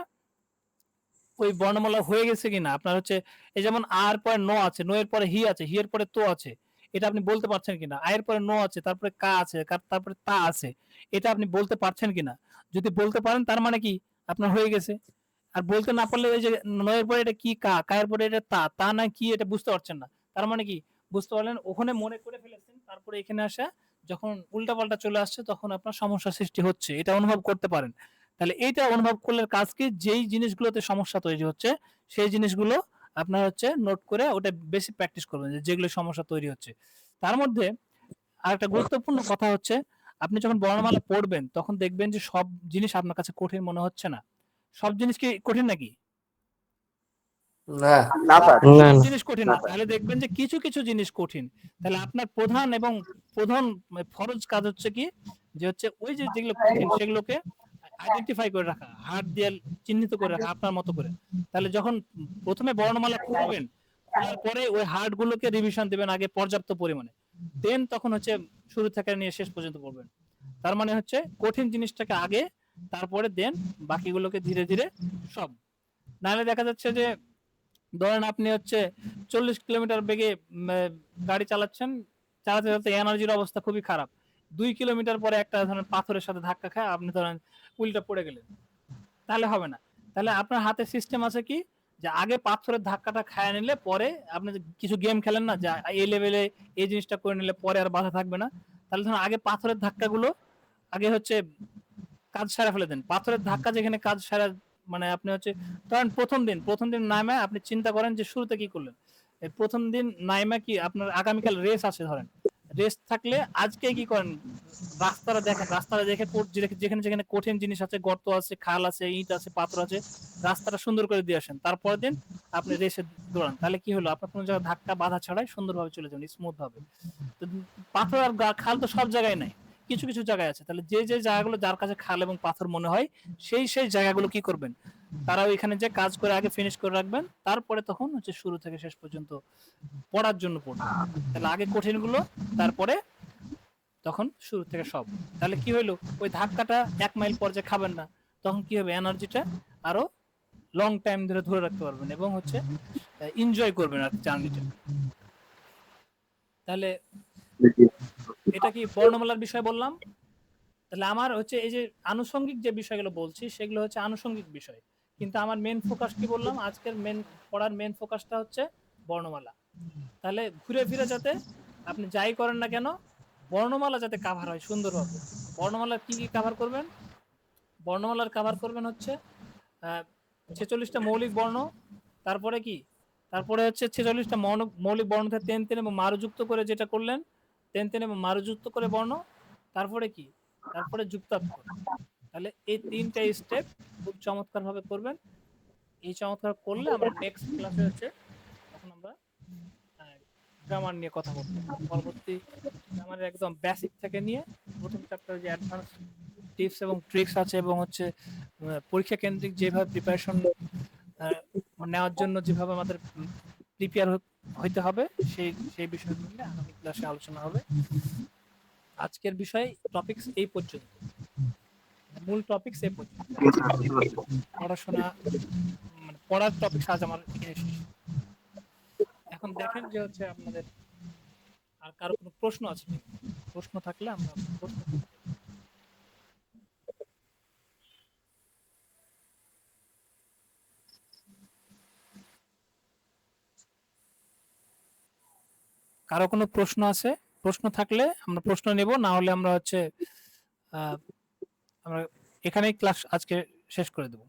ওই বর্ণমালা হয়ে গেছে কিনা আপনার হচ্ছে এই যেমন আর পরে ন আছে, নো এর পরে হি আছে, হি এর পরে তো আছে, এটা আপনি বলতে পারছেন কিনা। আয়ের পরে ন আছে, তারপরে কা আছে, তারপরে তা আছে, এটা আপনি বলতে পারছেন কিনা। যদি বলতে পারেন তার মানে কি আপনার হয়ে গেছে। আর বলতে না পারলে ওই যে নয়ের পরে এটা কি, কায়ের পরে এটা তা না কি এটা বুঝতে পারছেন না, তার মানে কি বুঝতে পারলেন, ওখানে মনে করে ফেলেছেন, তারপরে এখানে আসা যখন উল্টাপাল্টা চলে আসছে তখন আপনার সমস্যা সৃষ্টি হচ্ছে, এটা অনুভব করতে পারেন। তাহলে এইটা অনুভব করলে কাজ কি, যেই জিনিসগুলোতে সমস্যা তৈরি হচ্ছে সেই জিনিসগুলো আপনার হচ্ছে নোট করে ওটা বেশি প্র্যাকটিস করবেন, যেগুলো সমস্যা তৈরি হচ্ছে। তার মধ্যে আরেকটা গুরুত্বপূর্ণ কথা হচ্ছে, আপনি যখন বর্ণমালা পড়বেন তখন দেখবেন যে সব জিনিস আপনার কাছে কঠিন মনে হচ্ছে না। সব জিনিস কি কঠিন নাকি? না না স্যার। না সব না জিনিস কঠিন না, তাহলে দেখবেন যে কিছু কিছু জিনিস কঠিন। তাহলে আপনার প্রধান ফরজ কাজ হচ্ছে কি, যে হচ্ছে ওই যে যেগুলো কঠিন সেগুলোকে আইডেন্টিফাই করে রাখা, হাত দিয়ে চিহ্নিত করে রাখা আপনার মতো করে। তাহলে যখন প্রথমে বর্ণমালা খুলবেন, খোলার পরে ওই হার্ড গুলোকে রিভিশন দিবেন আগে পর্যাপ্ত পরিমাণে, দেন তখন হচ্ছে শুরু থেকে নিয়ে শেষ পর্যন্ত পড়বেন। তার মানে হচ্ছে কঠিন জিনিসটাকে আগে, তারপরে দেন বাকিগুলোকে ধীরে ধীরে সব। নাহলে দেখা যাচ্ছে যে ধরেন আপনি হচ্ছে 40 কিলোমিটার বেগে গাড়ি চালাচ্ছেন, চালাতে চালাতে এনার্জির অবস্থা খুবই খারাপ, 2 কিলোমিটার পরে একটা ধরেন পাথরের সাথে ধাক্কা খায় আপনি ধরেন উল্টা পড়ে গেলেন, তাহলে হবে না। তাহলে আপনার হাতে সিস্টেম আছে কি, যে আগে পাথরের ধাক্কাটা খায় নিলে পরে আপনি যে কিছু গেম খেলেন না, যে এই লেভেলে এই জিনিসটা করে নিলে পরে আর বাধা থাকবে না, তাহলে ধরুন আগে পাথরের ধাক্কাগুলো আগে হচ্ছে কাজ সারা ফেলে দেন। পাথরের ধাক্কা যেখানে কাজ সারা, মানে আপনি হচ্ছে ধরেন প্রথম দিন নামে আপনি চিন্তা করেন যে শুরুতে কি করলেন। এই প্রথম দিন নাইমা কি আপনার আগামীকাল রেস আছে, ধরেন রেস থাকলে আজকে কি করেন, রাস্তাটা দেখেন, রাস্তাটা দেখে যেখানে যেখানে কঠিন জিনিস আছে, গর্ত আছে, খাল আছে, ইট আছে, পাথর আছে, রাস্তাটা সুন্দর করে দিয়ে আসেন, তারপরের দিন আপনি রেসে দৌড়ান। তাহলে কি হলো, আপনার কোনো জায়গায় ধাক্কা বাধা ছাড়াই সুন্দরভাবে চলে যাবেন, স্মুথ ভাবে। তো পাথর আর খাল তো সব জায়গায় নাই, কিছু কিছু জায়গায় আছে। তাহলে যে যে জায়গাগুলো যার কাছে খাল এবং পাথর মনে হয় সেই জায়গাগুলো কি করবেন, তারা ওইখানে যে কাজ করে আগে ফিনিশ করে রাখবেন, তারপরে তখন হচ্ছে শুরু থেকে শেষ পর্যন্ত পড়ার জন্য পড়বেন। তাহলে আগে কঠিন গুলো, তারপরে তখন শুরু থেকে সব। তাহলে কি হইলো, ওই ধাক্কাটা 1 মাইল পর যে খাবেন না, তখন কি হবে, এনার্জিটা আরো লং টাইম ধরে রাখতে পারবেন এবং হচ্ছে এনজয় করবেন আর জার্নিটা। তাহলে এটা কি বর্ণমালার বিষয় বললাম। তাহলে আমার হচ্ছে এই যে আনুষঙ্গিক যে বিষয়গুলো বলছি সেগুলো হচ্ছে আনুষঙ্গিক বিষয়, কিন্তু আমার মেন ফোকাস কি বললাম, আজকের পড়ার মেন ফোকাসটা হচ্ছে বর্ণমালা। তাহলে ঘুরে ফিরে যাতে আপনি যাই করেন না কেন বর্ণমালা যাতে কাভার হয় সুন্দরভাবে। বর্ণমালার কি কি কাভার করবেন, বর্ণমালার কাভার করবেন হচ্ছে 46টা মৌলিক বর্ণ, তারপরে কি, তারপরে হচ্ছে 46টা মৌলিক বর্ণ থেকে তেন তেন এবং মারুযুক্ত করে যেটা করলেন, তেন তেন এবং মারুযুক্ত করে বর্ণ, তারপরে কি, তারপরে যুক্তাক্ষর। তাহলে এই 3টা স্টেপ খুব চমৎকার ভাবে করবেন। এই চমৎকার করলে আমরা নেক্সট ক্লাসে হচ্ছে তখন আমরা গ্রামার নিয়ে কথা বলবো। পরবর্তী গ্রামারের একদম বেসিক থেকে নিয়ে প্রথম চ্যাপ্টারে যে অ্যাডভান্স টিপস এবং ট্রিক্স আছে এবং হচ্ছে পরীক্ষা কেন্দ্রিক যেভাবে প্রিপারেশন নেওয়ার জন্য যেভাবে আমাদের প্রিপেয়ার হইতে হবে সেই বিষয়গুলো নিয়ে আগামী ক্লাসে আলোচনা হবে। আজকের বিষয় টপিকস এই পর্যন্ত, মূল টপিকস এই পর্যন্ত। পড়াশোনা মানে পড়ার টপিকস আজ আমার এখানে শেষ। দেখেন যে হচ্ছে আপনাদের আর কারো কোনো প্রশ্ন আছে নাকি? প্রশ্ন থাকলে আমরা প্রশ্ন করতে পারি। কারো কোনো প্রশ্ন আছে? প্রশ্ন থাকলে আমরা প্রশ্ন নেব, না হলে আমরা হচ্ছে আমরা এখানেই ক্লাস আজকে শেষ করে দেব।